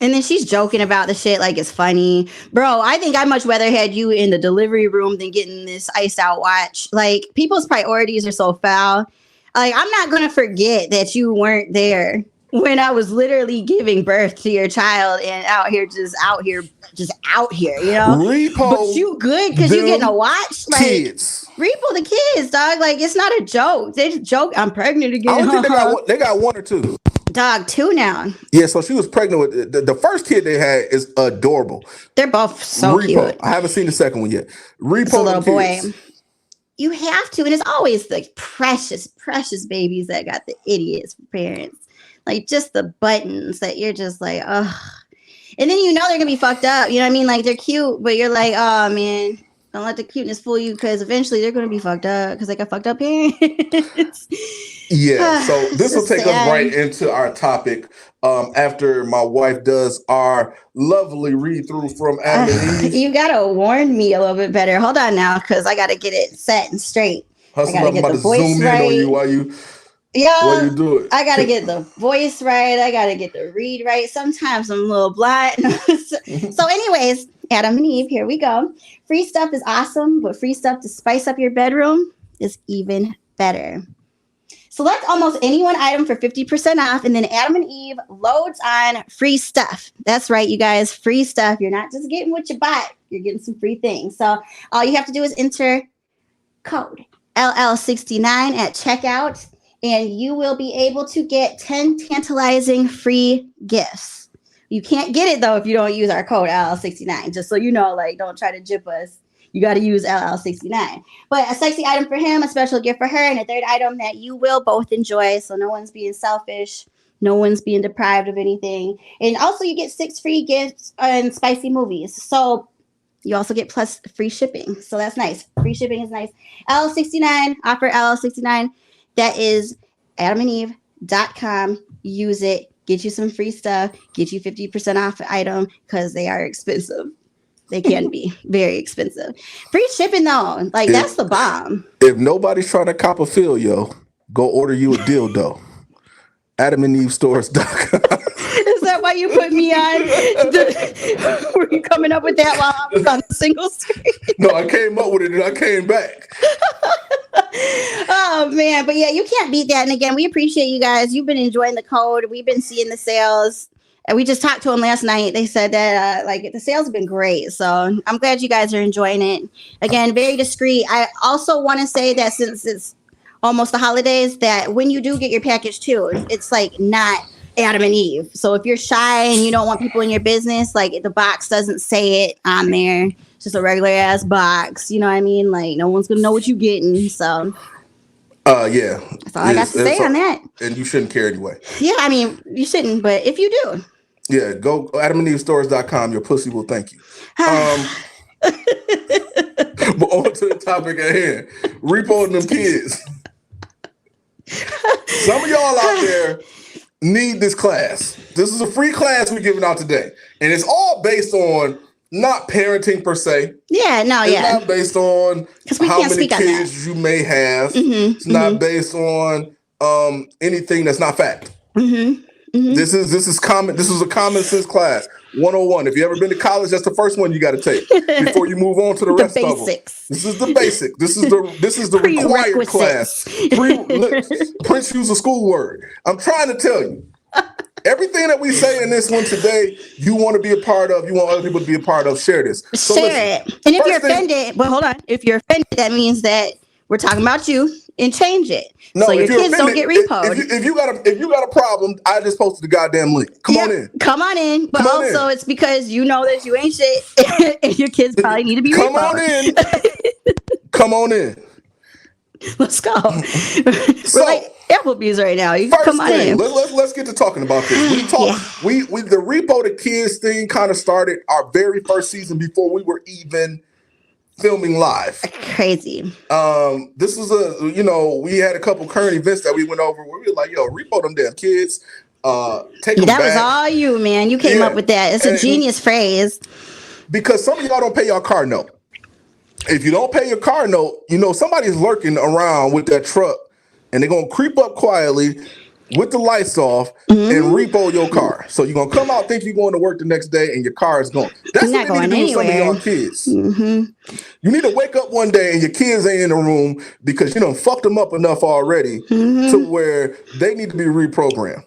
And then she's joking about the shit like it's funny. Bro, I think I much rather had you in the delivery room than getting this iced out watch. Like, people's priorities are so foul. Like, I'm not going to forget that you weren't there when I was literally giving birth to your child and out here, you know? Repo, but you good because you getting a watch? Like, kids. Repo the kids, dog. Like, it's not a joke. They just joke. I'm pregnant again. I don't think they got one or two. Dog, 2 now. Yeah, so she was pregnant with the first kid they had is adorable. They're both so Repo. cute. I haven't seen the second one yet. Repo, it's a little boy. You have to, and it's always the precious babies that got the idiots for parents. Like, just the buttons that you're just like, ugh. And then you know they're gonna be fucked up. You know what I mean? Like, they're cute, but you're like, oh man, don't let the cuteness fool you, because eventually they're gonna be fucked up because they got fucked up parents. Yeah, so this will take us right into our topic. After my wife does our lovely read through from Adam and Eve. You gotta warn me a little bit better. Hold on now, because I gotta get it set and straight. Hustle, I'm about to zoom in on you while you do it. I gotta get the voice right. I gotta get the read right. Sometimes I'm a little blind. So anyways, Adam and Eve, here we go. Free stuff is awesome, but free stuff to spice up your bedroom is even better. Select almost any one item for 50% off, and then Adam and Eve loads on free stuff. That's right, you guys, free stuff. You're not just getting what you bought. You're getting some free things. So all you have to do is enter code LL69 at checkout, and you will be able to get 10 tantalizing free gifts. You can't get it, though, if you don't use our code LL69. Just so you know, like, don't try to jip us. You got to use LL69. But a sexy item for him, a special gift for her, and a third item that you will both enjoy. So no one's being selfish. No one's being deprived of anything. And also you get 6 free gifts and spicy movies. So you also get plus free shipping. So that's nice. Free shipping is nice. LL69, offer LL69. That is adamandeve.com. Use it. Get you some free stuff. Get you 50% off the item because they are expensive. They can be very expensive. Free shipping though, like that's the bomb. If nobody's trying to cop a feel, yo, go order you a dildo. AdamandEveStores.com. Is that why you put me on? Were you coming up with that while I was on the single screen? No, I came up with it and I came back. Oh man, but yeah, you can't beat that. And again, we appreciate you guys. You've been enjoying the code. We've been seeing the sales. And we just talked to them last night. They said that like the sales have been great. So I'm glad you guys are enjoying it. Again, very discreet. I also want to say that since it's almost the holidays, that when you do get your package too, it's like not Adam and Eve. So if you're shy and you don't want people in your business, like the box doesn't say it on there. It's just a regular ass box. You know what I mean? Like no one's gonna know what you're getting. So yeah. That's all I got to say on that. And you shouldn't care anyway. Yeah, I mean you shouldn't, but if you do. Yeah, go AdamandEveStores.com. Your pussy will thank you. But on to the topic at hand. Repo them kids. Some of y'all out there need this class. This is a free class we're giving out today. And it's all based on not parenting per se. Yeah, no, it's yeah. It's not based on how many kids you may have. It's not based on anything that's not fact. This is common. This is a common sense class 101. If you ever been to college, that's the first one you got to take before you move on to the rest of them. This is the basic. This is the required class. Prince used a school word. I'm trying to tell you. Everything that we say in this one today, you want to be a part of. You want other people to be a part of. Share this. So share it. And if you're offended, well, hold on. If you're offended, that means that We're talking about you and change it. No, so your if you're kids don't offended, get repoed. if you got a problem, I just posted the goddamn link. Come on in. Come on in. But Come on also in. it's because you know that you ain't shit and your kids probably need to be Come repoed. on in. Come on in. Let's go. We're like Applebee's right now. You first come on thing, in. let's get to talking about this. We the Repo the Kids thing kind of started our very first season before we were even filming live. Crazy. This was we had a couple current events that we went over where we were like, yo, repo them damn kids. Take them that back. was all you, man. You came up with that. It's a genius phrase. Because some of y'all don't pay your car note. If you don't pay your car note, somebody's lurking around with that truck and they're going to creep up quietly with the lights off and repo your car. So you're going to come out, think you're going to work the next day and your car is gone. That's what they need to do with some of y'all kids. You need to wake up one day and your kids ain't in the room because you done fucked them up enough already to where they need to be reprogrammed.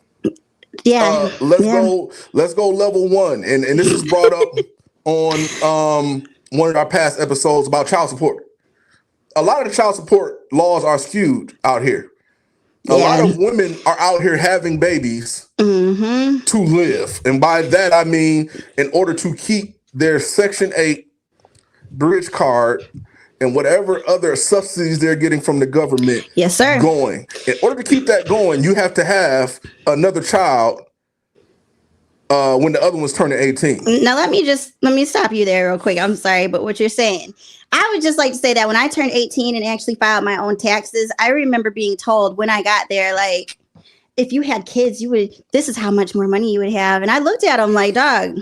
Yeah. Let's go level one. And this is brought up on one of our past episodes about child support. A lot of the child support laws are skewed out here. A lot of women are out here having babies to live. And by that, I mean, in order to keep their Section 8 bridge card and whatever other subsidies they're getting from the government going. In order to keep that going, you have to have another child when the other one's turning 18. Now, let me stop you there real quick. I'm sorry, but what you're saying, I would just like to say that when I turned 18 and actually filed my own taxes, I remember being told when I got there, like, if you had kids, this is how much more money you would have. And I looked at them like, dog,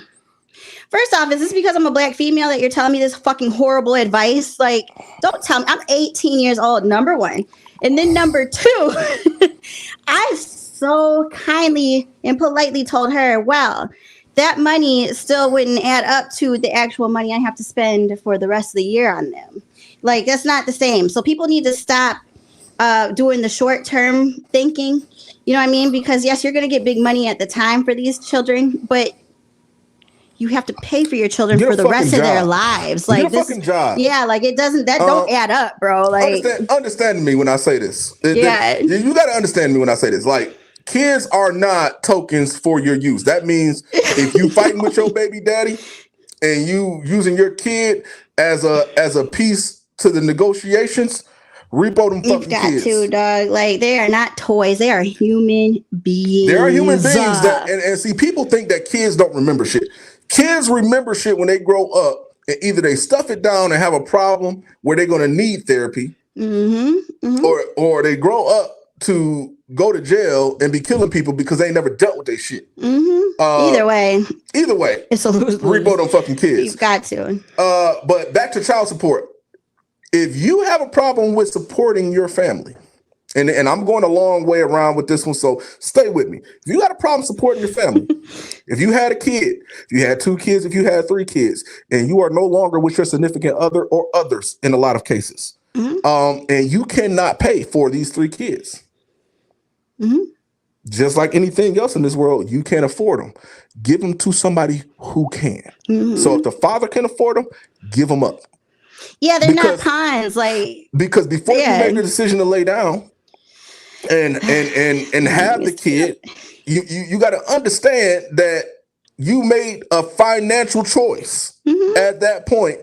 first off, is this because I'm a black female that you're telling me this fucking horrible advice? Like, don't tell me. I'm 18 years old, number one. And then number two, I so kindly and politely told her, well, that money still wouldn't add up to the actual money I have to spend for the rest of the year on them. Like, that's not the same. So people need to stop doing the short-term thinking. You know what I mean? Because, yes, you're going to get big money at the time for these children, but you have to pay for your children for the rest of their lives. Like, get a fucking job. Yeah, like it doesn't, that don't add up, bro. Like, understand me when I say this. You got to understand me when I say this. Like, kids are not tokens for your use. That means if you fighting with your baby daddy and you using your kid as a piece to the negotiations, repo them fucking kids. You've got to, dog. Like, they are not toys. They are human beings. They are human beings and see, people think that kids don't remember shit. Kids remember shit when they grow up, and either they stuff it down and have a problem where they're going to need therapy, or they grow up to go to jail and be killing people because they never dealt with their shit. Either way, it's a lose. Repo them fucking kids. You've got to. But back to child support. If you have a problem with supporting your family, and I'm going a long way around with this one, so stay with me. If you got a problem supporting your family, if you had a kid, if you had 2 kids, if you had 3 kids, and you are no longer with your significant other or others in a lot of cases, and you cannot pay for these 3 kids, just like anything else in this world, you can't afford them. Give them to somebody who can. So if the father can afford them, give them up. Yeah, they're not pawns. Like, because before you make the decision to lay down and have the kid, you got to understand that you made a financial choice at that point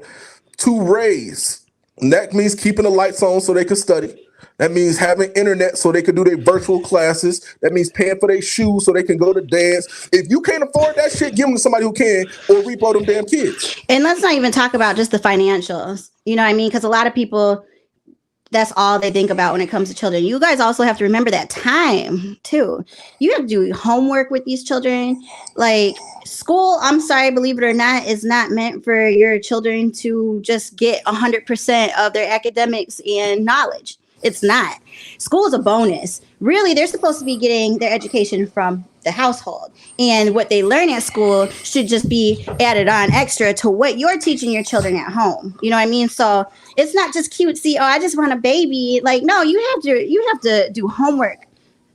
to raise. And that means keeping the lights on so they can study. That means having internet so they can do their virtual classes. That means paying for their shoes so they can go to dance. If you can't afford that shit, give them to somebody who can, or repo them damn kids. And let's not even talk about just the financials. You know what I mean? Because a lot of people, that's all they think about when it comes to children. You guys also have to remember that time, too. You have to do homework with these children. Like, school, I'm sorry, believe it or not, is not meant for your children to just get 100% of their academics and knowledge. It's not. School is a bonus. Really, they're supposed to be getting their education from the household. And what they learn at school should just be added on extra to what you're teaching your children at home. You know what I mean? So it's not just cutesy, I just want a baby. Like, no, you have to do homework,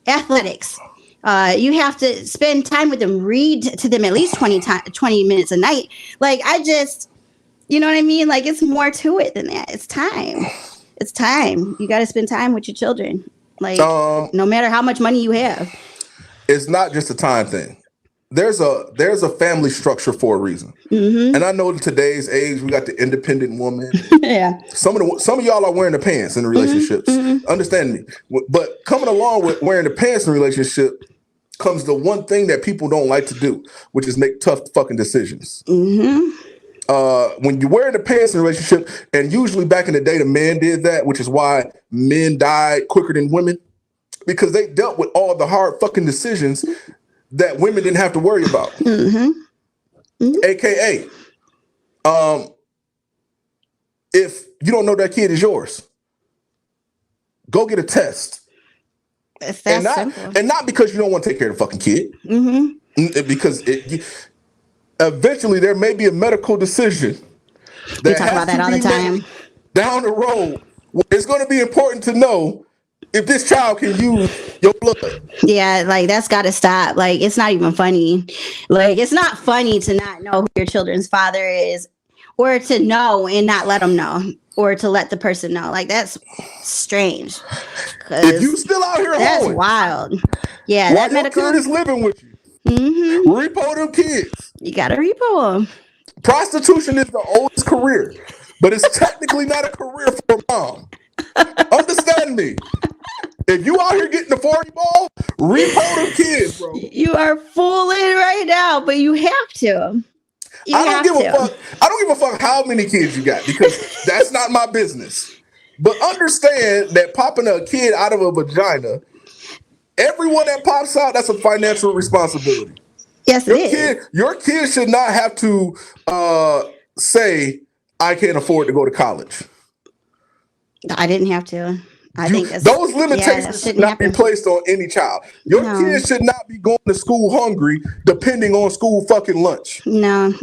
athletics. You have to spend time with them, read to them at least 20 minutes a night. Like, you know what I mean? Like, it's more to it than that. It's time. It's time. You got to spend time with your children. Like, no matter how much money you have. It's not just a time thing. There's a family structure for a reason. Mm-hmm. And I know in today's age, we got the independent woman. Yeah. Some of y'all are wearing the pants in the relationships. Mm-hmm. Understand me. But coming along with wearing the pants in a relationship comes the one thing that people don't like to do, which is make tough fucking decisions. Mm-hmm. When you're wearing the pants in a relationship, and usually back in the day, the man did that, which is why men died quicker than women, because they dealt with all the hard fucking decisions that women didn't have to worry about. Mm-hmm. Mm-hmm. AKA, if you don't know that kid is yours, go get a test. It's that simple. And not because you don't want to take care of the fucking kid. Mm-hmm. Because eventually there may be a medical decision that we talk about that all the time down the road. It's going to be important to know if this child can use your blood. Yeah, like that's got to stop. Like, it's not even funny. Like, it's not funny to not know who your children's father is, or to know and not let them know, or to let the person know. Like, that's strange. If you still out here, that's wild. Yeah, while that medical kid is living with you. Mm-hmm. Repo them kids. You gotta repo them. Prostitution is the oldest career, but it's technically not a career for a mom. Understand me. If you out here getting the 40 ball, repo them kids, bro. You are fooling right now, but you have to. I don't give a fuck. I don't give a fuck how many kids you got, because that's not my business. But understand that popping a kid out of a vagina, everyone that pops out, that's a financial responsibility. Yes, it is. Your kid should not have to say, I can't afford to go to college. I didn't have to. I think those limitations should not be placed on any child. Your kid should not be going to school hungry, depending on school fucking lunch. No.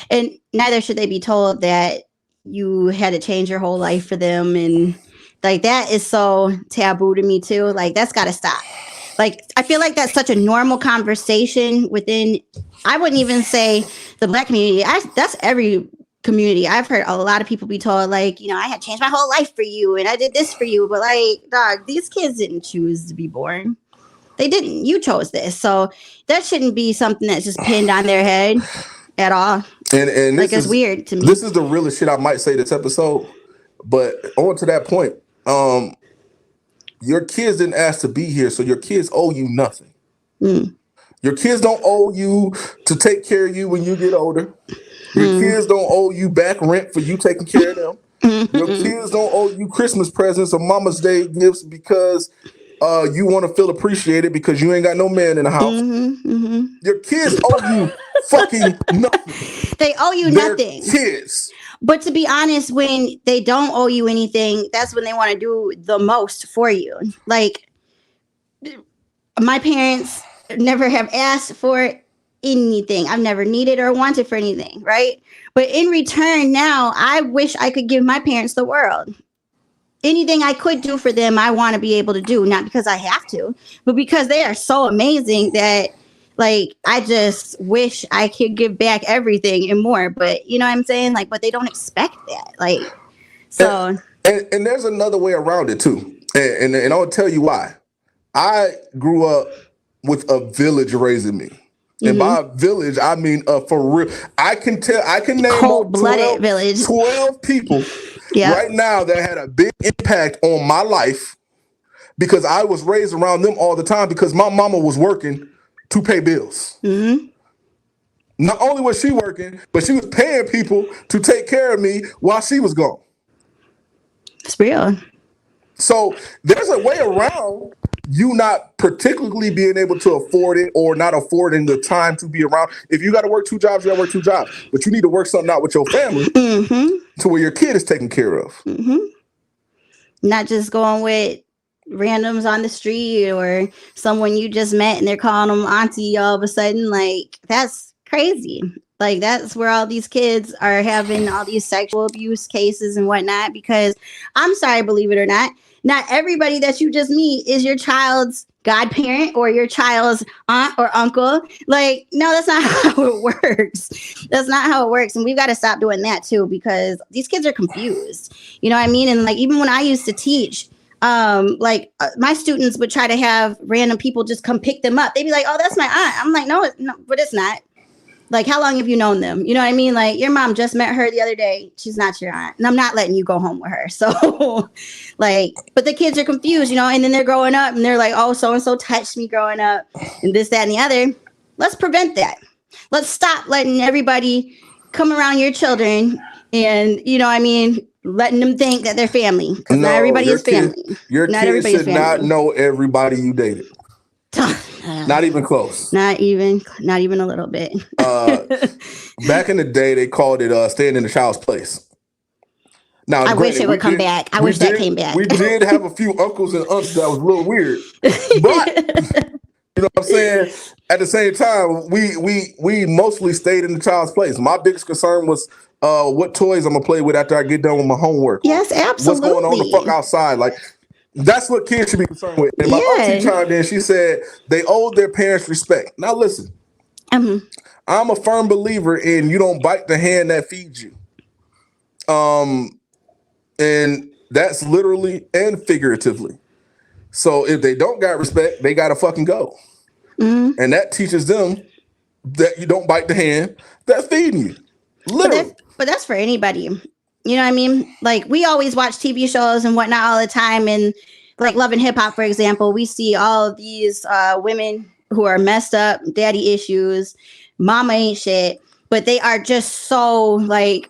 And neither should they be told that you had to change your whole life for them. And like, that is so taboo to me too. Like, that's got to stop. Like, I feel like that's such a normal conversation within, I wouldn't even say the Black community. That's every community. I've heard a lot of people be told, like, you know, I had changed my whole life for you and I did this for you. But like, dog, these kids didn't choose to be born. They didn't. You chose this. So that shouldn't be something that's just pinned on their head at all. And like, it's weird to me. This is the realest shit I might say this episode. But on to that point, your kids didn't ask to be here, so your kids owe you nothing. Mm. Your kids don't owe you to take care of you when you get older. Your kids don't owe you back rent for you taking care of them. Your kids don't owe you Christmas presents or Mama's Day gifts because you want to feel appreciated because you ain't got no man in the house. Your kids owe you fucking nothing. They owe you nothing. Kids. But to be honest, when they don't owe you anything, that's when they want to do the most for you. Like, my parents never have asked for anything. I've never needed or wanted for anything, right? But in return, now I wish I could give my parents the world. Anything I could do for them, I want to be able to do, not because I have to, but because they are so amazing that, like, I just wish I could give back everything and more. But you know what I'm saying? Like, but they don't expect that. Like, so. And there's another way around it too. And I'll tell you why. I grew up with a village raising me. And by village, I mean for real. I can name cold-blooded village. 12 people right now that had a big impact on my life because I was raised around them all the time because my mama was working to pay bills. Not only was she working, but she was paying people to take care of me while she was gone. It's real. So there's a way around you not particularly being able to afford it or not affording the time to be around. If you got to work 2 jobs, you got to work 2 jobs. But you need to work something out with your family to where your kid is taken care of. Not just going with randoms on the street or someone you just met and they're calling them auntie all of a sudden. Like, that's crazy. Like, that's where all these kids are having all these sexual abuse cases and whatnot, because I'm sorry, believe it or not everybody that you just meet is your child's godparent or your child's aunt or uncle. Like, no, that's not how it works. That's not how it works. And we've got to stop doing that too, because these kids are confused. You know what I mean? And like, even when I used to teach, my students would try to have random people just come pick them up. They'd be like, oh, that's my aunt. I'm like, no, but it's not. Like, how long have you known them? You know what I mean? Like, your mom just met her the other day. She's not your aunt. And I'm not letting you go home with her. So, like, but the kids are confused, you know, and then they're growing up and they're like, oh, so-and-so touched me growing up and this, that, and the other. Let's prevent that. Let's stop letting everybody come around your children and, you know what I mean, letting them think that they're family. Because not everybody is family. Your kids should not know everybody you dated. Not even close. Not even a little bit. Back in the day, they called it staying in the child's place. Now, I wish it would come back. I wish that came back. We did have a few uncles and aunts that was a little weird, but you know what I'm saying. At the same time, we mostly stayed in the child's place. My biggest concern was what toys I'm gonna play with after I get done with my homework. Yes, absolutely. What's going on the fuck outside? Like, that's what kids should be concerned with. And my auntie chimed in. She said they owed their parents respect. Now listen, I'm a firm believer in you don't bite the hand that feeds you. And that's literally and figuratively. So if they don't got respect, they gotta fucking go. And that teaches them that you don't bite the hand that's feeding you. Literally. But that's for anybody. You know what I mean? Like, we always watch TV shows and whatnot all the time. And like Love and Hip Hop, for example, we see all of these women who are messed up, daddy issues, mama ain't shit, but they are just so like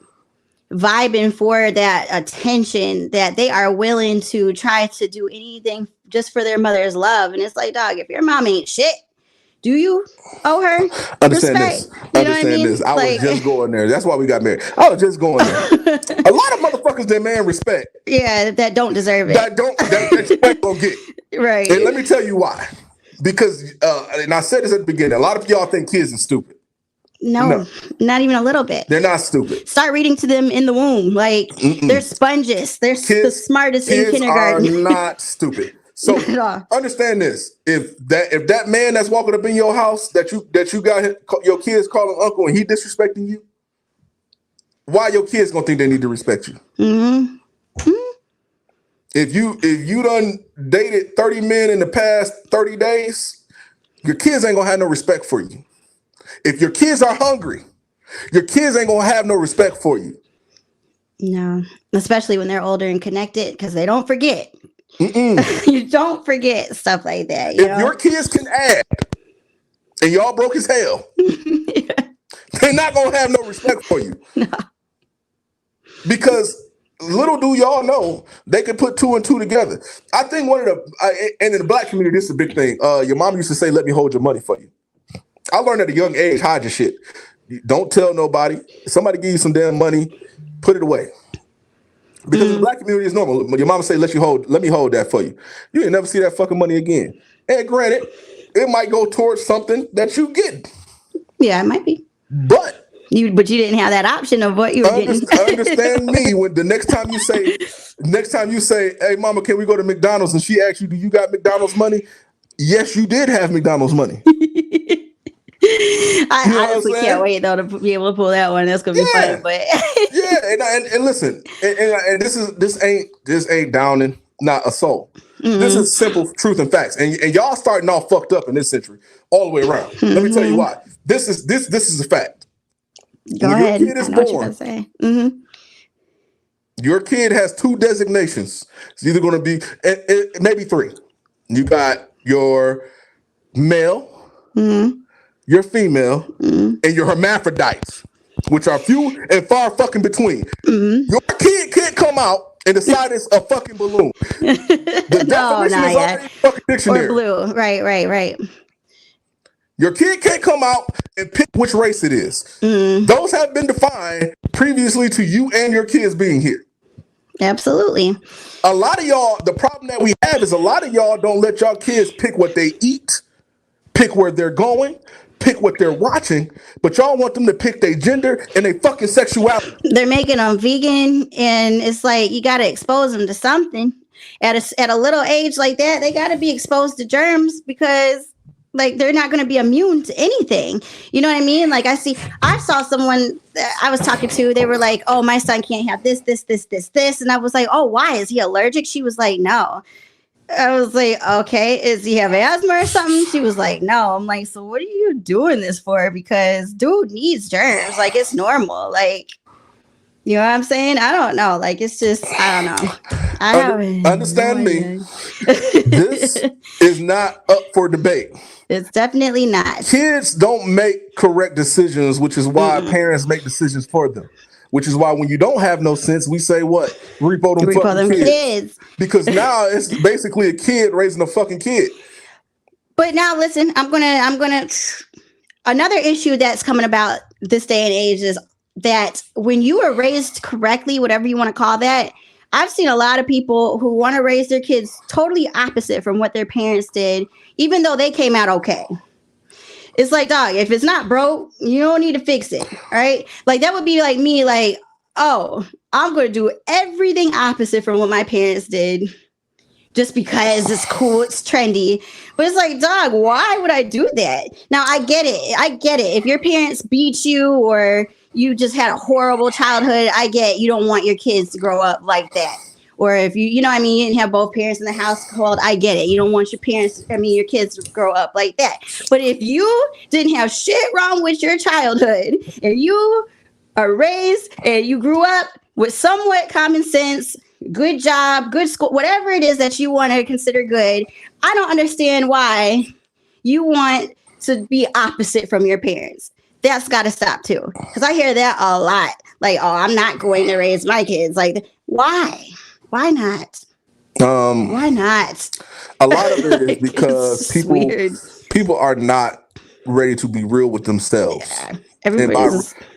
vibing for that attention that they are willing to try to do anything just for their mother's love. And it's like, dog, if your mom ain't shit, do you owe her Understand respect? this. Understand this. I was just going there. That's why we got married. I was just going there. A lot of motherfuckers demand respect. Yeah, that don't deserve it. That you ain't gonna get. Right. And let me tell you why. Because, and I said this at the beginning, a lot of y'all think kids are stupid. No, not even a little bit. They're not stupid. Start reading to them in the womb. Like, they're sponges. They're the smartest in kindergarten. Kids are not stupid. So understand this: if that man that's walking up in your house that you got your kids calling uncle and he disrespecting you, why your kids gonna think they need to respect you? If you done dated 30 men in the past 30 days, your kids ain't gonna have no respect for you. If your kids are hungry, your kids ain't gonna have no respect for you. No, especially when they're older and connected, because they don't forget. You don't forget stuff like that. If your kids can add and y'all broke as hell, they're not gonna have no respect for you. No. Because little do y'all know, they can put two and two together. I think one of the and in the black community, this is a big thing. Your mom used to say, "Let me hold your money for you." I learned at a young age, hide your shit. Don't tell nobody. If somebody give you some damn money, put it away. Because in the black community, it's normal. Your mama say, let me hold that for you. You ain't never see that fucking money again. And granted, it might go towards something that you get. Yeah, it might be. But you didn't have that option of what you were getting. Understand me when the next time you say, hey mama, can we go to McDonald's? And she asks you, do you got McDonald's money? Yes, you did have McDonald's money. I honestly can't wait though to be able to pull that one. That's gonna be fun. But and listen, and this ain't downing, not assault. This is simple truth and facts. And y'all starting off fucked up in this century, all the way around. Let me tell you why. This is a fact. Go ahead. Your kid is born. Your kid has two designations. It's either going to be maybe three. You got your male. Your female, and your hermaphrodites, which are few and far fucking between. Your kid can't come out and decide it's a fucking balloon. The definition is already fucking dictionary. Or blue. Right. Your kid can't come out and pick which race it is. Those have been defined previously to you and your kids being here. Absolutely. A lot of y'all, the problem that we have is a lot of y'all don't let y'all kids pick what they eat, pick where they're going, pick what they're watching, but y'all want them to pick their gender and their fucking sexuality. They're making them vegan, and it's like you got to expose them to something. at a little age like that, they got to be exposed to germs because like they're not going to be immune to anything. You know what I mean? Like I saw someone that I was talking to, they were like, oh, my son can't have this. And I was like, oh, why? Is he allergic? She was like, no. I was like, okay, is he have asthma or something? She was like, no. I'm like, so what are you doing this for? Because dude needs germs. Like, it's normal. Like, you know what I'm saying? I don't know. Like, it's just, I don't know. Understand me. This is not up for debate. It's definitely not. Kids don't make correct decisions, which is why parents make decisions for them. Which is why when you don't have no sense, we say what? Repo them fucking kids. Because now it's basically a kid raising a fucking kid. But now listen, I'm gonna another issue that's coming about this day and age is that when you are raised correctly, whatever you want to call that, I've seen a lot of people who want to raise their kids totally opposite from what their parents did, even though they came out okay. It's like, dog, if it's not broke, you don't need to fix it. All right. Like that would be like me, like, oh, I'm going to do everything opposite from what my parents did just because it's cool, it's trendy. But it's like, dog, why would I do that? Now, I get it. If your parents beat you or you just had a horrible childhood, I get you don't want your kids to grow up like that. Or if you know what I mean, you didn't have both parents in the household, I get it. You don't want your kids to grow up like that. But if you didn't have shit wrong with your childhood and you are raised and you grew up with somewhat common sense, good job, good school, whatever it is that you want to consider good, I don't understand why you want to be opposite from your parents. That's got to stop too. Because I hear that a lot. Like, oh, I'm not going to raise my kids. Like, why? Why not? Why not? A lot of it is because people are not ready to be real with themselves. Yeah,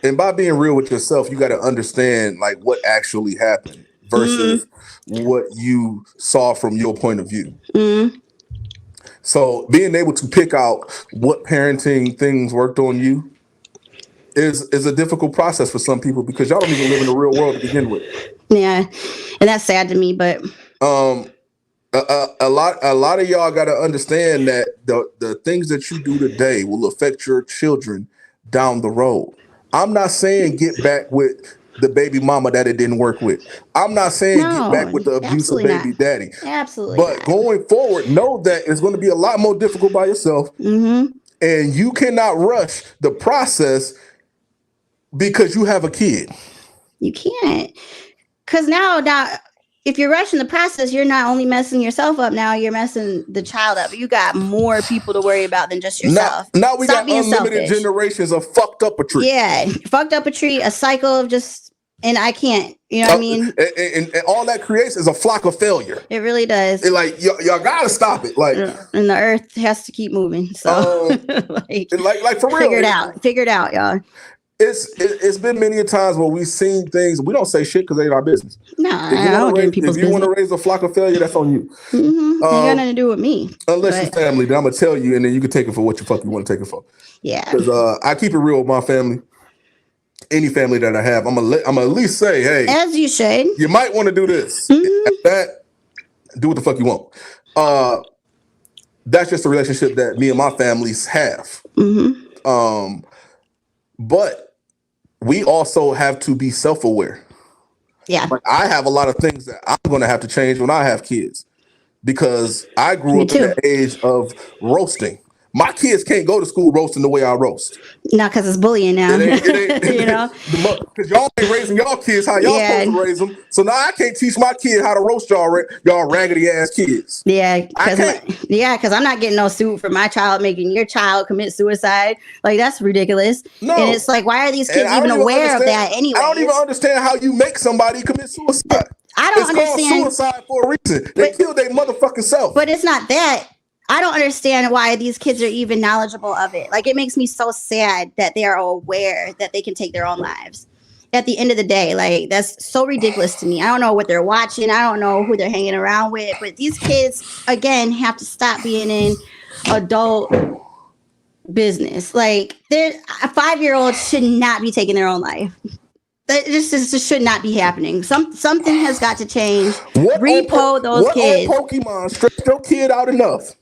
and by being real with yourself, you got to understand like what actually happened versus what you saw from your point of view. So being able to pick out what parenting things worked on you is a difficult process for some people because y'all don't even live in the real world to begin with. Yeah, and that's sad to me. But a lot of y'all got to understand that the things that you do today will affect your children down the road. I'm not saying get back with the baby mama that it didn't work with. I'm not saying get back with the abusive baby daddy. Absolutely. But going forward, know that it's going to be a lot more difficult by yourself, and you cannot rush the process because you have a kid. You can't. Because now, if you're rushing the process, you're not only messing yourself up, now you're messing the child up. You got more people to worry about than just yourself. Now we got unlimited generations of fucked up a tree. Yeah, fucked up a tree, a cycle of just, and I can't, you know what I mean? And all that creates is a flock of failure. It really does. Like, y'all gotta stop it. Like, and the earth has to keep moving. So, like for real. Figure it out, y'all. It's been many a times where we've seen things. We don't say shit because they ain't our business. No, I don't get people's business. If you want to raise a flock of failure, that's on you. Ain't got nothing to do with me. Unless you're family, then I'm gonna tell you, and then you can take it for what the fuck you want to take it for. Yeah. Because I keep it real with my family. Any family that I have, I'm gonna at least say, hey, as you should. You might want to do this. That do what the fuck you want. That's just a relationship that me and my families have. But we also have to be self-aware. Yeah. Like I have a lot of things that I'm going to have to change when I have kids because I grew up in the age of roasting. My kids can't go to school roasting the way I roast. No, because it's bullying now. It ain't, you know? Because y'all ain't raising y'all kids how y'all supposed to raise them. So now I can't teach my kid how to roast y'all raggedy ass kids. Yeah, because I'm not getting no suit for my child making your child commit suicide. Like, that's ridiculous. No. And it's like, why are these kids even aware of that anyway? I don't even understand how you make somebody commit suicide. I don't understand. It's called suicide for a reason. They killed their motherfucking self. But it's not that. I don't understand why these kids are even knowledgeable of it. Like, it makes me so sad that they are aware that they can take their own lives. At the end of the day, like, that's so ridiculous to me. I don't know what they're watching. I don't know who they're hanging around with. But these kids, again, have to stop being in adult business. Like, a 5-year-old should not be taking their own life. This should not be happening. Something has got to change. What Repo those kids. What on Pokemon stressed your kid out enough?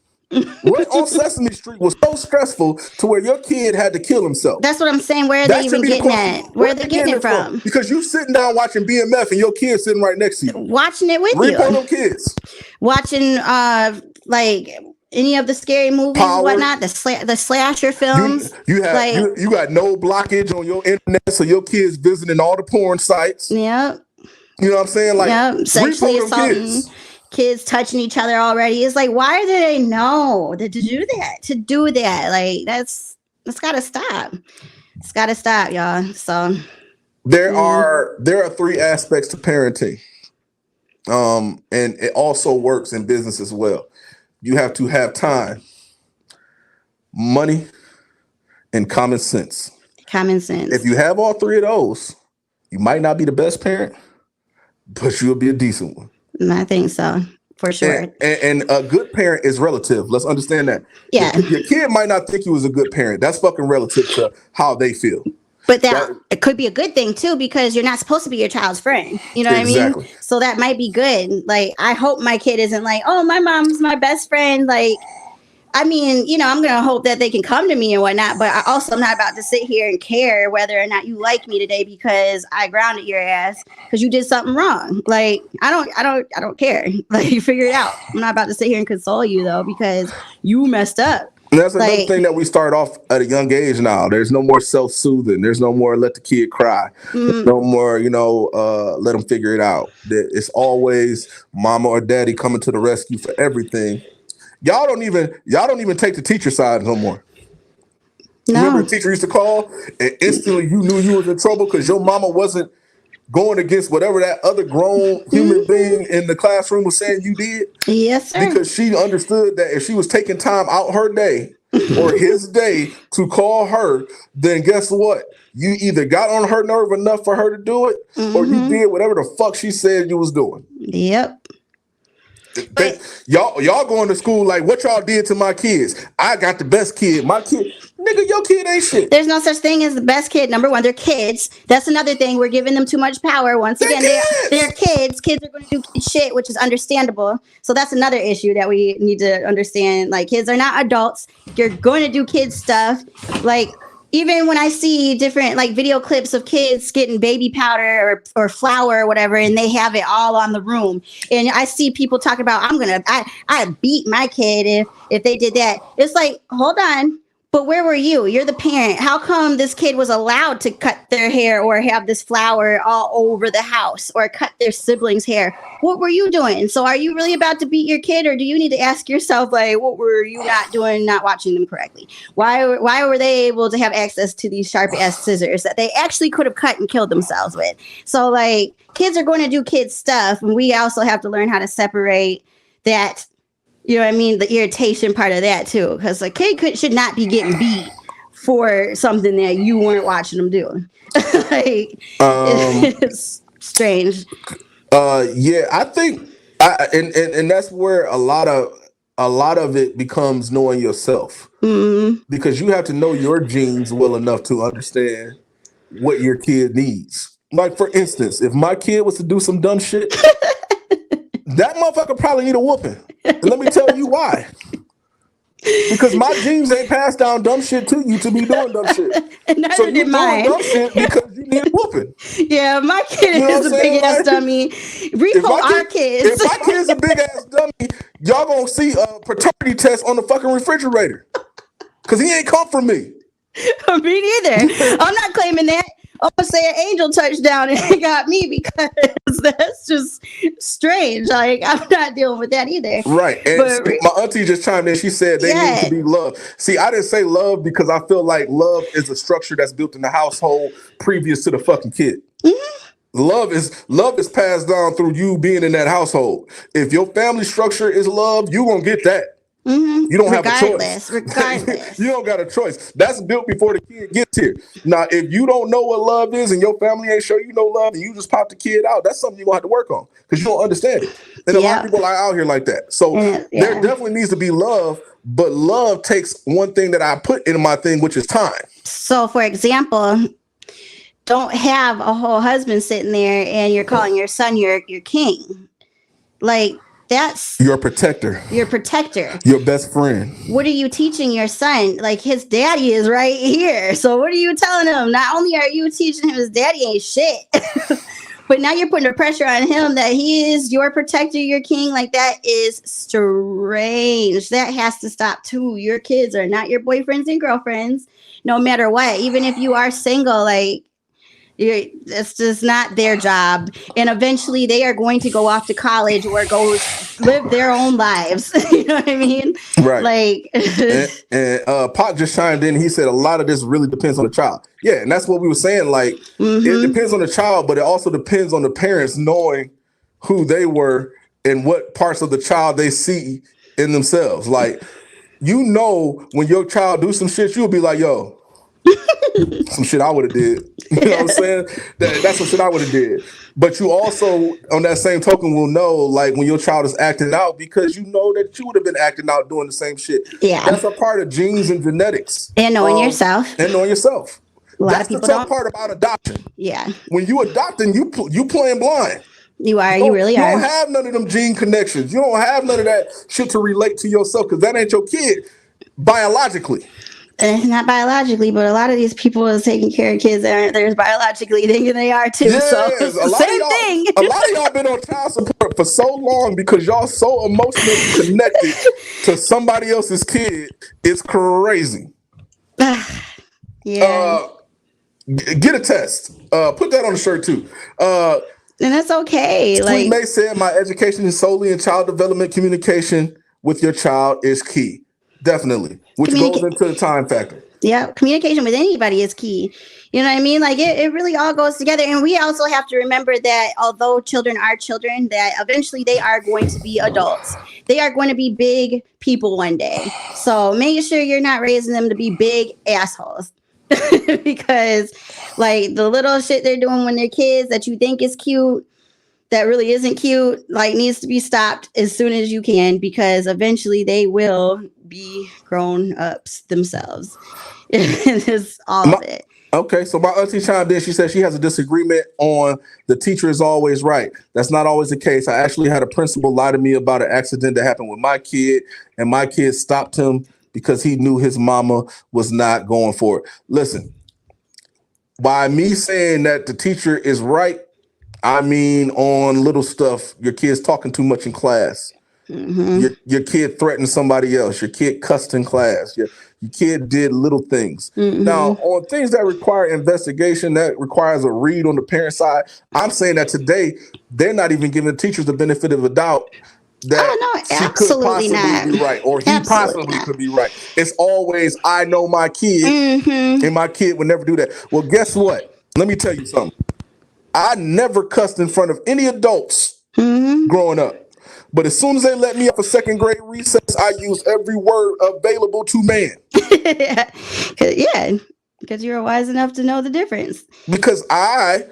What on Sesame Street was so stressful to where your kid had to kill himself? That's what I'm saying. Where are they even getting at? Where are they getting it from? Because you sitting down watching BMF and your kid sitting right next to you. Watching it with you. Repo them kids. Watching like any of the scary movies and whatnot, the slasher films. You got no blockage on your internet, so your kids visiting all the porn sites. Yep. You know what I'm saying? Like sexually assaulting kids touching each other already. It's like, why do they know to do that? To do that, like that's gotta stop. It's gotta stop, y'all. So there are 3 aspects to parenting, and it also works in business as well. You have to have time, money, and common sense. Common sense. If you have all 3 of those, you might not be the best parent, but you'll be a decent one. I think so, for sure. And a good parent is relative. Let's understand that. Yeah. Your kid might not think you was a good parent. That's fucking relative to how they feel. But it could be a good thing too, because you're not supposed to be your child's friend. You know what I mean? So that might be good. Like, I hope my kid isn't like, oh, my mom's my best friend. Like, I mean, I'm going to hope that they can come to me and whatnot, but I'm not about to sit here and care whether or not you like me today because I grounded your ass because you did something wrong. Like, I don't care. Like, you figure it out. I'm not about to sit here and console you though, because you messed up. And that's another thing that we start off at a young age now. There's no more self-soothing. There's no more let the kid cry. There's no more, let them figure it out. It's always mama or daddy coming to the rescue for everything. Y'all don't even take the teacher side no more. No. Remember the teacher used to call and instantly you knew you was in trouble because your mama wasn't going against whatever that other grown human being in the classroom was saying you did. Yes, sir. Because she understood that if she was taking time out her day or his day to call her, then guess what? You either got on her nerve enough for her to do it, or you did whatever the fuck she said you was doing. Yep. Y'all going to school like what y'all did to my kids. I got the best kid. My kid, nigga, your kid ain't shit. There's no such thing as the best kid. Number one, they're kids. That's another thing. We're giving them too much power. Once again, they're kids. Kids are going to do shit, which is understandable. So that's another issue that we need to understand. Like, kids are not adults. You're going to do kid stuff. Like, even when I see different like video clips of kids getting baby powder or flour or whatever, and they have it all on the room, and I see people talk about I beat my kid if they did that. It's like, hold on, but where were you? You're the parent. How come this kid was allowed to cut their hair or have this flour all over the house or cut their siblings' hair? What were you doing? So are you really about to beat your kid, or do you need to ask yourself, like, what were you not doing, not watching them correctly? Why were they able to have access to these sharp ass scissors that they actually could have cut and killed themselves with? So like, kids are going to do kid stuff, and we also have to learn how to separate that. You know what I mean? The irritation part of that too, because a kid should not be getting beat for something that you weren't watching them do. Like, it's strange. Yeah, I think, and that's where a lot of it becomes knowing yourself, because you have to know your genes well enough to understand what your kid needs. Like, for instance, if my kid was to do some dumb shit, that motherfucker probably need a whooping. And let me tell you why. Because my genes ain't passed down dumb shit to you to be doing dumb shit. So you doing dumb shit because you need a whooping. Yeah, my kid is a big ass dummy. Repo our kids. If my kid's a big ass dummy, y'all gonna see a paternity test on the fucking refrigerator. Because he ain't come from me. Me neither. I'm not claiming that. I'm gonna say an angel touched down and it got me, because that's just strange. Like, I'm not dealing with that either. Right. And my auntie just chimed in. She said they need to be loved. See, I didn't say love because I feel like love is a structure that's built in the household previous to the fucking kid. Love is passed down through you being in that household. If your family structure is love, you gonna get that. You don't have a choice. Regardless. You don't got a choice. That's built before the kid gets here. Now, if you don't know what love is and your family ain't show you no love and you just pop the kid out, that's something you're going to have to work on because you don't understand it. And a lot of people are out here like that. So there definitely needs to be love, but love takes one thing that I put in my thing, which is time. So, for example, don't have a whole husband sitting there and you're calling your son your king. Like, that's Your protector. your protector. Your best friend. What are you teaching your son? Like, his daddy is right here. So what are you telling him? Not only are you teaching him his daddy ain't shit, but now you're putting the pressure on him that he is your protector, your king. Like, that is strange. That has to stop too. Your kids are not your boyfriends and girlfriends, no matter what. Even if you are single, like, it's just not their job. And eventually they are going to go off to college or go live their own lives. You know what I mean? Right. Like, and Pac just chimed in. He said a lot of this really depends on the child. Yeah, and that's what we were saying. Like, it depends on the child, but it also depends on the parents knowing who they were and what parts of the child they see in themselves. Like, you know, when your child do some shit, you'll be like, yo, some shit I would have did. You know what I'm saying? That's some shit I would have did. But you also, on that same token, will know, like, when your child is acting out, because you know that you would have been acting out doing the same shit. Yeah. That's a part of genes and genetics. And knowing yourself. And knowing yourself. That's the tough part about adoption. Yeah. When you adopting, you playing blind. You are. You really are. You don't have none of them gene connections. You don't have none of that shit to relate to yourself, because that ain't your kid biologically. And it's not biologically, but a lot of these people is taking care of kids that aren't theirs biologically, thinking they are too. Yes, so it's the same thing. A lot of y'all been on child support for so long because y'all so emotionally connected to somebody else's kid. It's crazy. Yeah. Get a test. Put that on the shirt too. And that's okay. Sweet May said, my education is solely in child development. Communication with your child is key. Definitely. Which goes into the time factor. Yeah. Communication with anybody is key. You know what I mean? Like, it really all goes together. And we also have to remember that although children are children, that eventually they are going to be adults. They are going to be big people one day. So make sure you're not raising them to be big assholes. Because, like, the little shit they're doing when they're kids that you think is cute, that really isn't cute, like, needs to be stopped as soon as you can, because eventually they will be grown ups themselves. It's all of it. Okay, so my auntie chimed in. She said she has a disagreement on the teacher is always right. That's not always the case. I actually had a principal lie to me about an accident that happened with my kid, and my kid stopped him because he knew his mama was not going for it. Listen, by me saying that the teacher is right, I mean on little stuff. Your kid's talking too much in class. Your kid threatened somebody else. Your kid cussed in class. Your kid did little things. Now, on things that require investigation, that requires a read on the parent side, I'm saying that today, they're not even giving the teachers the benefit of a doubt that she could possibly be right, or he possibly could be right. It's always, I know my kid, and my kid would never do that. Well, guess what? Let me tell you something. I never cussed in front of any adults growing up. But as soon as they let me up a second grade recess, I use every word available to man. Yeah, because you're wise enough to know the difference. Because I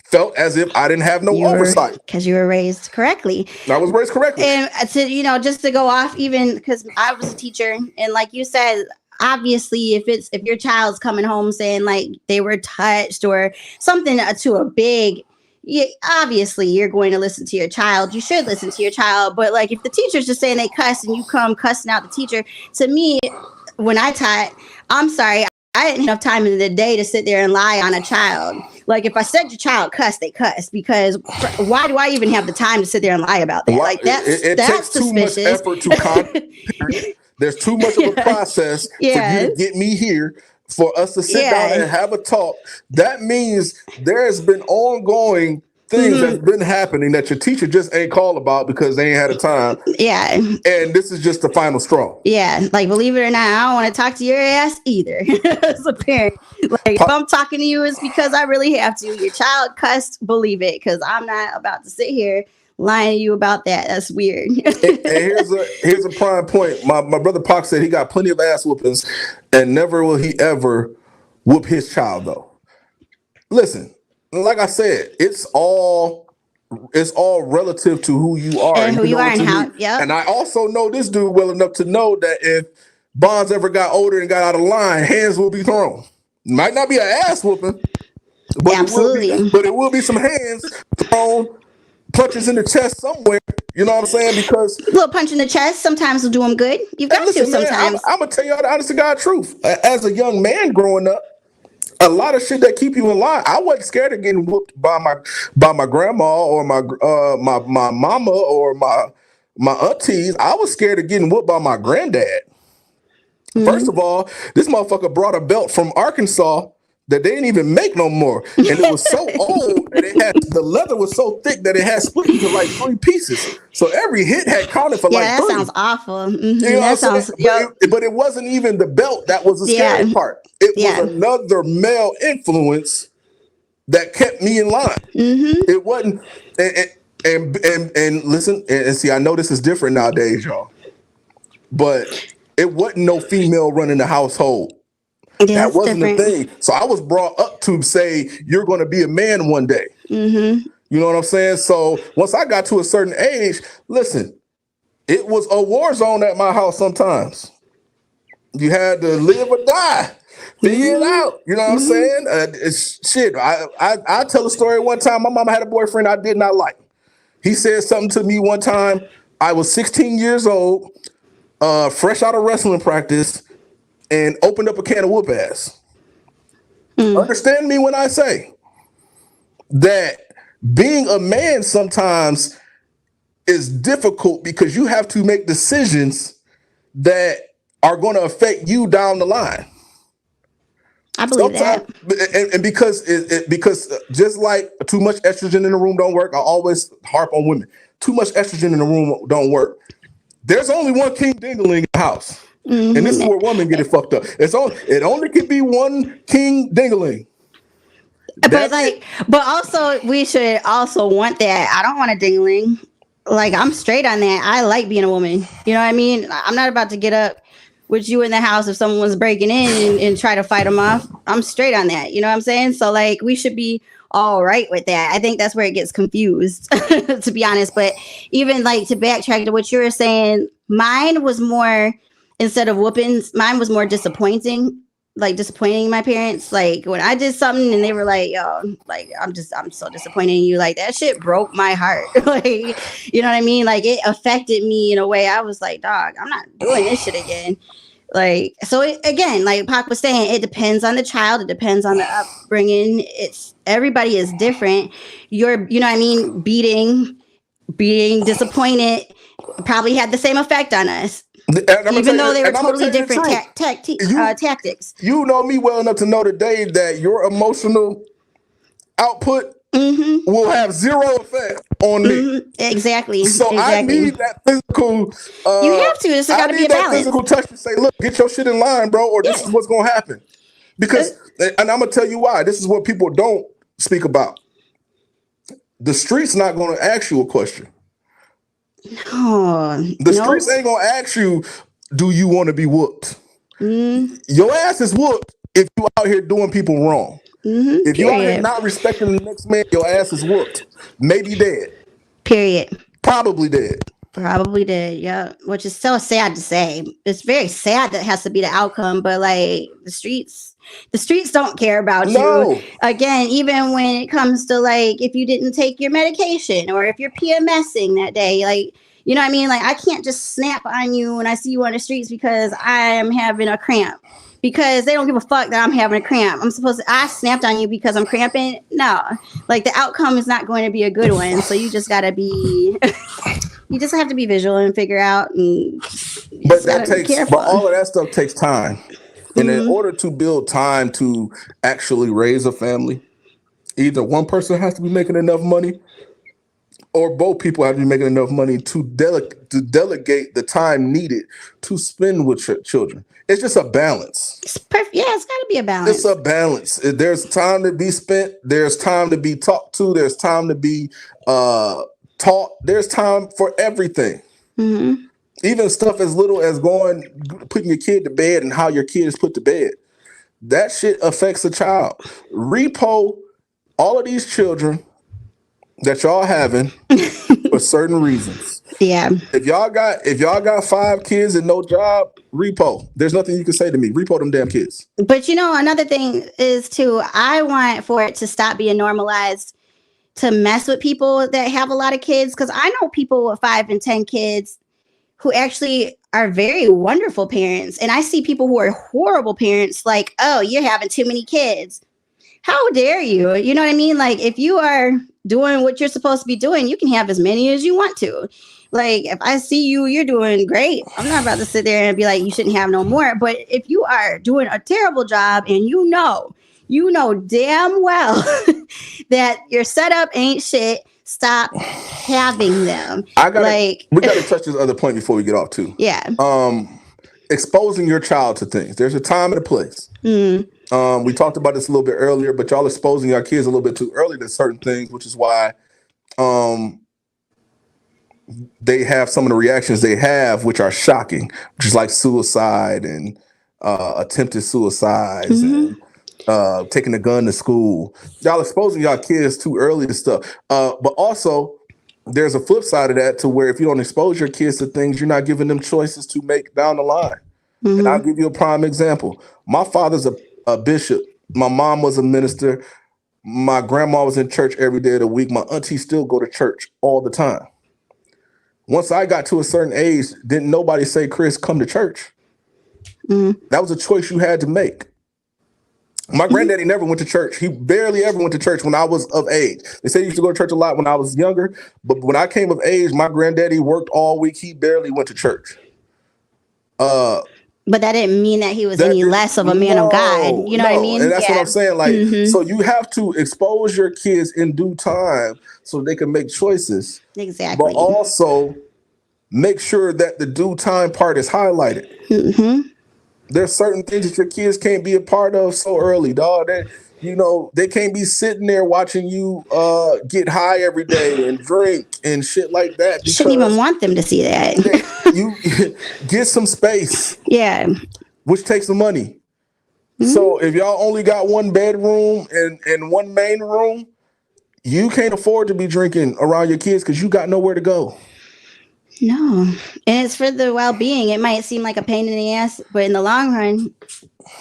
felt as if I didn't have no oversight. Because you were raised correctly. I was raised correctly. And to, just to go off, even because I was a teacher, and like you said, obviously, if your child's coming home saying like they were touched or something to a big, obviously you're going to listen to your child. You should listen to your child. But like, if the teacher's just saying they cuss and you come cussing out the teacher, to me, when I taught, I'm sorry, I didn't have enough time in the day to sit there and lie on a child. Like, if I said your child cussed, they cussed, because why do I even have the time to sit there and lie about that? Like, that's takes suspicious. Too much effort to contact. There's too much of a process for you to get me here, for us to sit down and have a talk. That means there's been ongoing things that's been happening that your teacher just ain't called about because they ain't had a time. Yeah. And this is just the final straw. Yeah. Like, believe it or not, I don't want to talk to your ass either as a parent. Like, if I'm talking to you, it's because I really have to. Your child cussed, believe it, because I'm not about to sit here lying to you about that. That's weird. and here's a prime point. My brother Pac said he got plenty of ass whoopings, and never will he ever whoop his child, though. Listen, like I said, it's all relative to who you are and who you are and how. Yeah. And I also know this dude well enough to know that if Bonds ever got older and got out of line, hands will be thrown. Might not be an ass whooping. Absolutely. But it will be some hands thrown, punches in the chest somewhere. You know what I'm saying? Because A little punch in the chest sometimes will do them good. You've got to listen, man, sometimes. I'm gonna tell you the honest to God truth. As a young man growing up, a lot of shit that keep you in line. I wasn't scared of getting whooped by my grandma or my mama or my aunties. I was scared of getting whooped by my granddad. First of all, this motherfucker brought a belt from Arkansas that they didn't even make no more, and it was so old that the leather was so thick that it had split into like 3 pieces. So every hit had counted for like 3. That sounds awful. You know That sounds. but it wasn't even the belt that was the scary part. It was another male influence that kept me in line. It wasn't. And listen and see. I know this is different nowadays, y'all, but it wasn't no female running the household. That wasn't the thing. So I was brought up to say, you're going to be a man one day. You know what I'm saying? So once I got to a certain age, listen, it was a war zone at my house sometimes. You had to live or die. Figure it out. You know what I'm saying? Shit. I tell a story one time. My mama had a boyfriend I did not like. He said something to me one time. I was 16 years old, fresh out of wrestling practice, and opened up a can of whoop ass. Understand me when I say that being a man sometimes is difficult because you have to make decisions that are going to affect you down the line. I believe that. And because because just like too much estrogen in the room don't work, I always harp on women. Too much estrogen in the room don't work. There's only one king dingling in the house. And this is where women get it fucked up. It only can be one king dingling. But also we should also want that. I don't want a dingling. Like, I'm straight on that. I like being a woman. You know what I mean? I'm not about to get up with you in the house if someone's breaking in and try to fight them off. I'm straight on that. You know what I'm saying? So like, we should be all right with that. I think that's where it gets confused, to be honest. But even like to backtrack to what you were saying, mine was more, instead of whoopings, mine was more disappointing my parents. Like when I did something and they were like, yo, like, I'm so disappointed in you. Like that shit broke my heart. Like, you know what I mean? Like it affected me in a way. I was like, dog, I'm not doing this shit again. Like, so again, like Pac was saying, it depends on the child. It depends on the upbringing. Everybody is different. You know what I mean? Being disappointed probably had the same effect on us. Even though they were totally different tactics. You know me well enough to know today that your emotional output will have zero effect on me. Exactly. So I need that physical. You have to. It's got to be a balance. Physical touch to say, look, get your shit in line, bro, or this is what's going to happen. Because, and I'm going to tell you why. This is what people don't speak about. The street's not going to ask you a question. The streets ain't gonna ask you, do you want to be whooped? Your ass is whooped if you out here doing people wrong. If you out here not respecting the next man, your ass is whooped. Maybe dead. Period. Probably dead. Probably dead, yeah. Which is so sad to say. It's very sad that has to be the outcome, but like the streets don't care about you. Again, even when it comes to like if you didn't take your medication or if you're PMSing that day, like, you know what I mean? Like I can't just snap on you when I see you on the streets because I am having a cramp. Because they don't give a fuck that I'm having a cramp. I snapped on you because I'm cramping. No, like the outcome is not going to be a good one. So you just gotta be you just have to be visual and figure out. But all of that stuff takes time. And in order to build time to actually raise a family, either one person has to be making enough money or both people have to be making enough money to delegate the time needed to spend with children. It's just a balance. It's perfect. Yeah, it's got to be a balance. It's a balance. There's time to be spent. There's time to be talked to. There's time to be taught. There's time for everything. Even stuff as little as putting your kid to bed and how your kid is put to bed. That shit affects a child. Repo all of these children that y'all having for certain reasons. Yeah. If y'all got 5 kids and no job, repo. There's nothing you can say to me. Repo them damn kids. But another thing is too, I want for it to stop being normalized to mess with people that have a lot of kids. Cause I know people with 5 and 10 kids who actually are very wonderful parents. And I see people who are horrible parents, like, oh, you're having too many kids. How dare you? You know what I mean? Like, if you are doing what you're supposed to be doing, you can have as many as you want to. Like, if I see you're doing great. I'm not about to sit there and be like, you shouldn't have no more. But if you are doing a terrible job and you know damn well that your setup ain't shit, stop having them. We gotta touch this other point before we get off too. Yeah. Exposing your child to things. There's a time and a place. We talked about this a little bit earlier, but y'all exposing your kids a little bit too early to certain things, which is why they have some of the reactions they have, which are shocking, which is like suicide and attempted suicides and taking a gun to school. Y'all exposing y'all kids too early to stuff. But also, there's a flip side of that to where if you don't expose your kids to things, you're not giving them choices to make down the line. And I'll give you a prime example. My father's a bishop. My mom was a minister. My grandma was in church every day of the week. My auntie still go to church all the time. Once I got to a certain age, didn't nobody say, Chris, come to church. That was a choice you had to make. My granddaddy never went to church. He barely ever went to church when I was of age. They said he used to go to church a lot when I was younger. But when I came of age, my granddaddy worked all week. He barely went to church. But that didn't mean that he was any less of a man of God. You know what I mean? And that's what I'm saying. Like, so you have to expose your kids in due time so they can make choices. Exactly. But also make sure that the due time part is highlighted. There's certain things that your kids can't be a part of so early, dog. They can't be sitting there watching you get high every day and drink and shit like that. You shouldn't even want them to see that. You get some space. Yeah. Which takes the money. So if y'all only got one bedroom and one main room, you can't afford to be drinking around your kids because you got nowhere to go. No. And it's for the well-being. It might seem like a pain in the ass, but in the long run,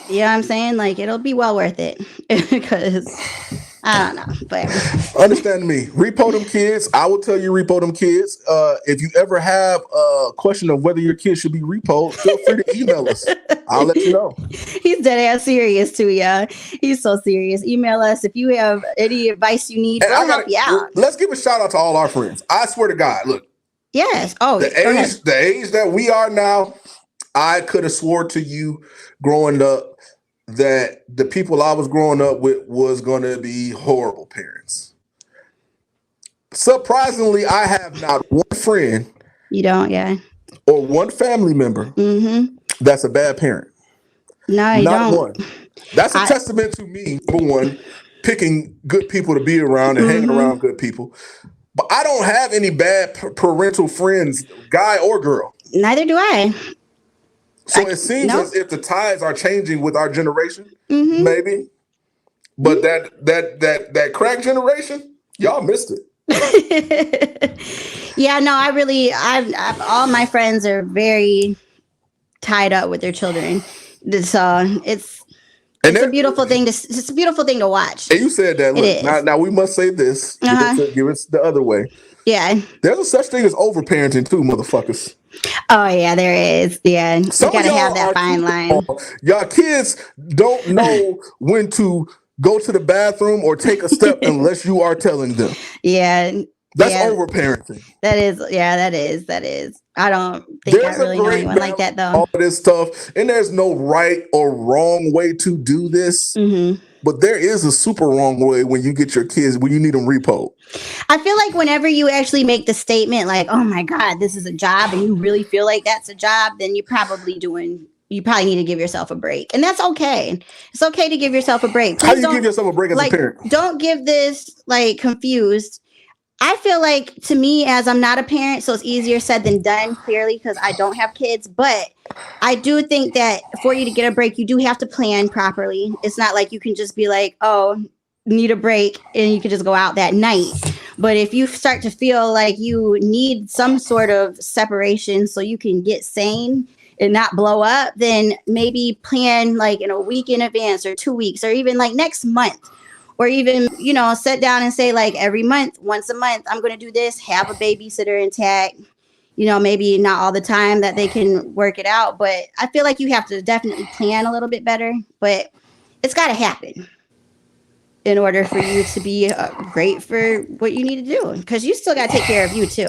you know what I'm saying? Like, it'll be well worth it. Because I don't know. But understand me. Repo them kids. I will tell you, repo them kids. If you ever have a question of whether your kids should be repoed, feel free to email us. I'll let you know. He's dead ass serious too, yeah. He's so serious. Email us if you have any advice you need. We'll help you out. Let's give a shout out to all our friends. I swear to God, look. Yes. Oh, the age that we are now, I could have swore to you growing up that the people I was growing up with was going to be horrible parents. Surprisingly, I have not one friend. You don't, yeah. Or one family member that's a bad parent. No, you not don't. One. That's a testament to me, number one, picking good people to be around and hanging around good people. But I don't have any bad parental friends, guy or girl. Neither do I. So it seems as if the tides are changing with our generation, maybe. But that crack generation, y'all missed it. Yeah, no, I've all my friends are very tied up with their children. So it's a beautiful thing to watch. And you said that. Look, now we must say this. Give us the other way. Yeah. There's a such thing as overparenting too, motherfuckers. Oh yeah, there is. Yeah. You gotta have that fine line. Y'all kids don't know when to go to the bathroom or take a step unless you are telling them. Yeah. That's overparenting. That is. I don't think I really know anyone like that though. All this stuff. And there's no right or wrong way to do this. But there is a super wrong way when you get your kids, when you need them repoed. I feel like whenever you actually make the statement like, oh my God, this is a job, and you really feel like that's a job, then you probably need to give yourself a break. And that's okay. It's okay to give yourself a break. Please How do you give yourself a break as a parent? Don't give this confused. I feel like, to me, as I'm not a parent, so it's easier said than done, clearly, because I don't have kids. But I do think that for you to get a break, you do have to plan properly. It's not like you can just be like, oh, need a break, and you can just go out that night. But if you start to feel like you need some sort of separation so you can get sane and not blow up, then maybe plan like in a week in advance or 2 weeks or even like next month. Or even, sit down and say like every month, once a month, I'm going to do this, have a babysitter intact. Maybe not all the time that they can work it out, but I feel like you have to definitely plan a little bit better, but it's got to happen in order for you to be great for what you need to do, because you still got to take care of you too,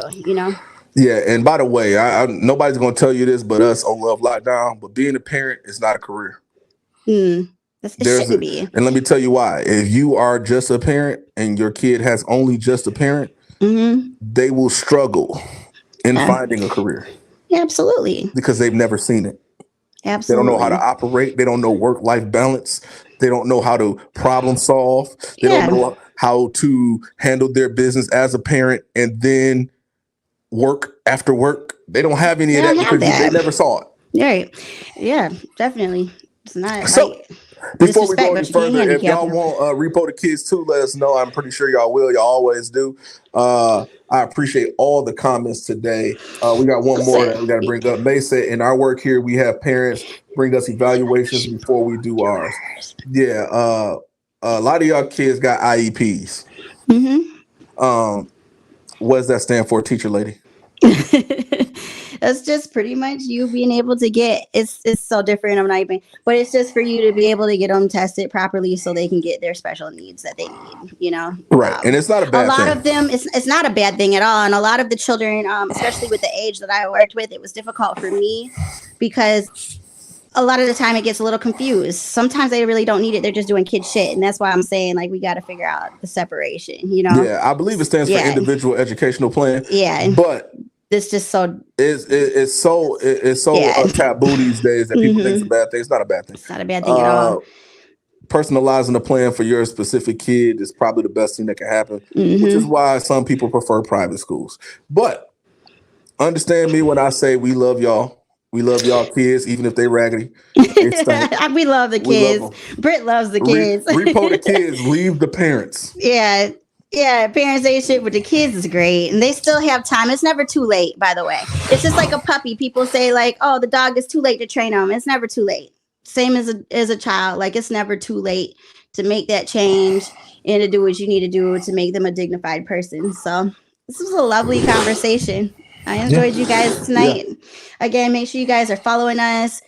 Yeah, and by the way, nobody's going to tell you this but us on Love Lockdown, but being a parent is not a career. It shouldn't be. And let me tell you why. If you are just a parent and your kid has only just a parent, they will struggle in finding a career. Yeah, absolutely. Because they've never seen it. Absolutely. They don't know how to operate. They don't know work-life balance. They don't know how to problem solve. They don't know how to handle their business as a parent and then work after work. They don't have any of that because they never saw it. Right. Yeah, definitely. It's not so. Before we go any further, if y'all want Repo the Kids too, let us know. I'm pretty sure y'all will. Y'all always do. I appreciate all the comments today. We got one more that we got to bring up. May said, in our work here, we have parents bring us evaluations before we do ours. Yeah. A lot of y'all kids got IEPs. What does that stand for, teacher lady? That's just pretty much you being able to get, it's so different. I'm not even, but it's just for you to be able to get them tested properly so they can get their special needs that they need, Right. And it's not a bad thing. A lot of them, it's not a bad thing at all. And a lot of the children, especially with the age that I worked with, it was difficult for me because a lot of the time it gets a little confused. Sometimes they really don't need it. They're just doing kid shit. And that's why I'm saying, like, we got to figure out the separation, Yeah, I believe it stands for individual educational plan. Yeah. But it's just so it's so taboo these days that people think it's a bad thing. It's not a bad thing. It's not a bad thing at all. Personalizing a plan for your specific kid is probably the best thing that can happen, which is why some people prefer private schools. But understand me when I say we love y'all. We love y'all kids, even if they raggedy. We love the kids. Britt loves the kids. Repo the kids. Leave the parents. Yeah. Yeah, parents say shit with the kids is great, and they still have time. It's never too late, by the way. It's just like a puppy. People say like, "Oh, the dog is too late to train them." It's never too late. Same as a child. Like, it's never too late to make that change and to do what you need to do to make them a dignified person. So this was a lovely conversation. I enjoyed you guys tonight. Yeah. Again, make sure you guys are following us.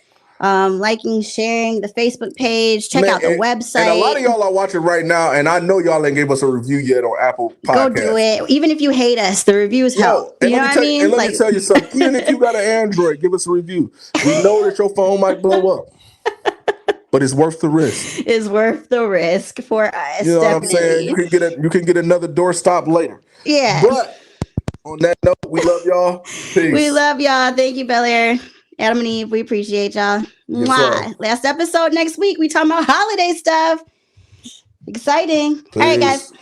Liking, sharing the Facebook page, check out the website. And a lot of y'all are watching right now, and I know y'all ain't gave us a review yet on Apple Podcasts. Go do it. Even if you hate us, the reviews help. You know what I mean? And let me tell you something. Even if you got an Android, give us a review. We know that your phone might blow up, but it's worth the risk. It's worth the risk for us. You know what I'm saying? You can get another doorstop later. Yeah. But on that note, we love y'all. Peace. We love y'all. Thank you, Bel Air. Adam and Eve, we appreciate y'all. Yes, last episode next week. We talking about holiday stuff. Exciting. Peace. All right, guys.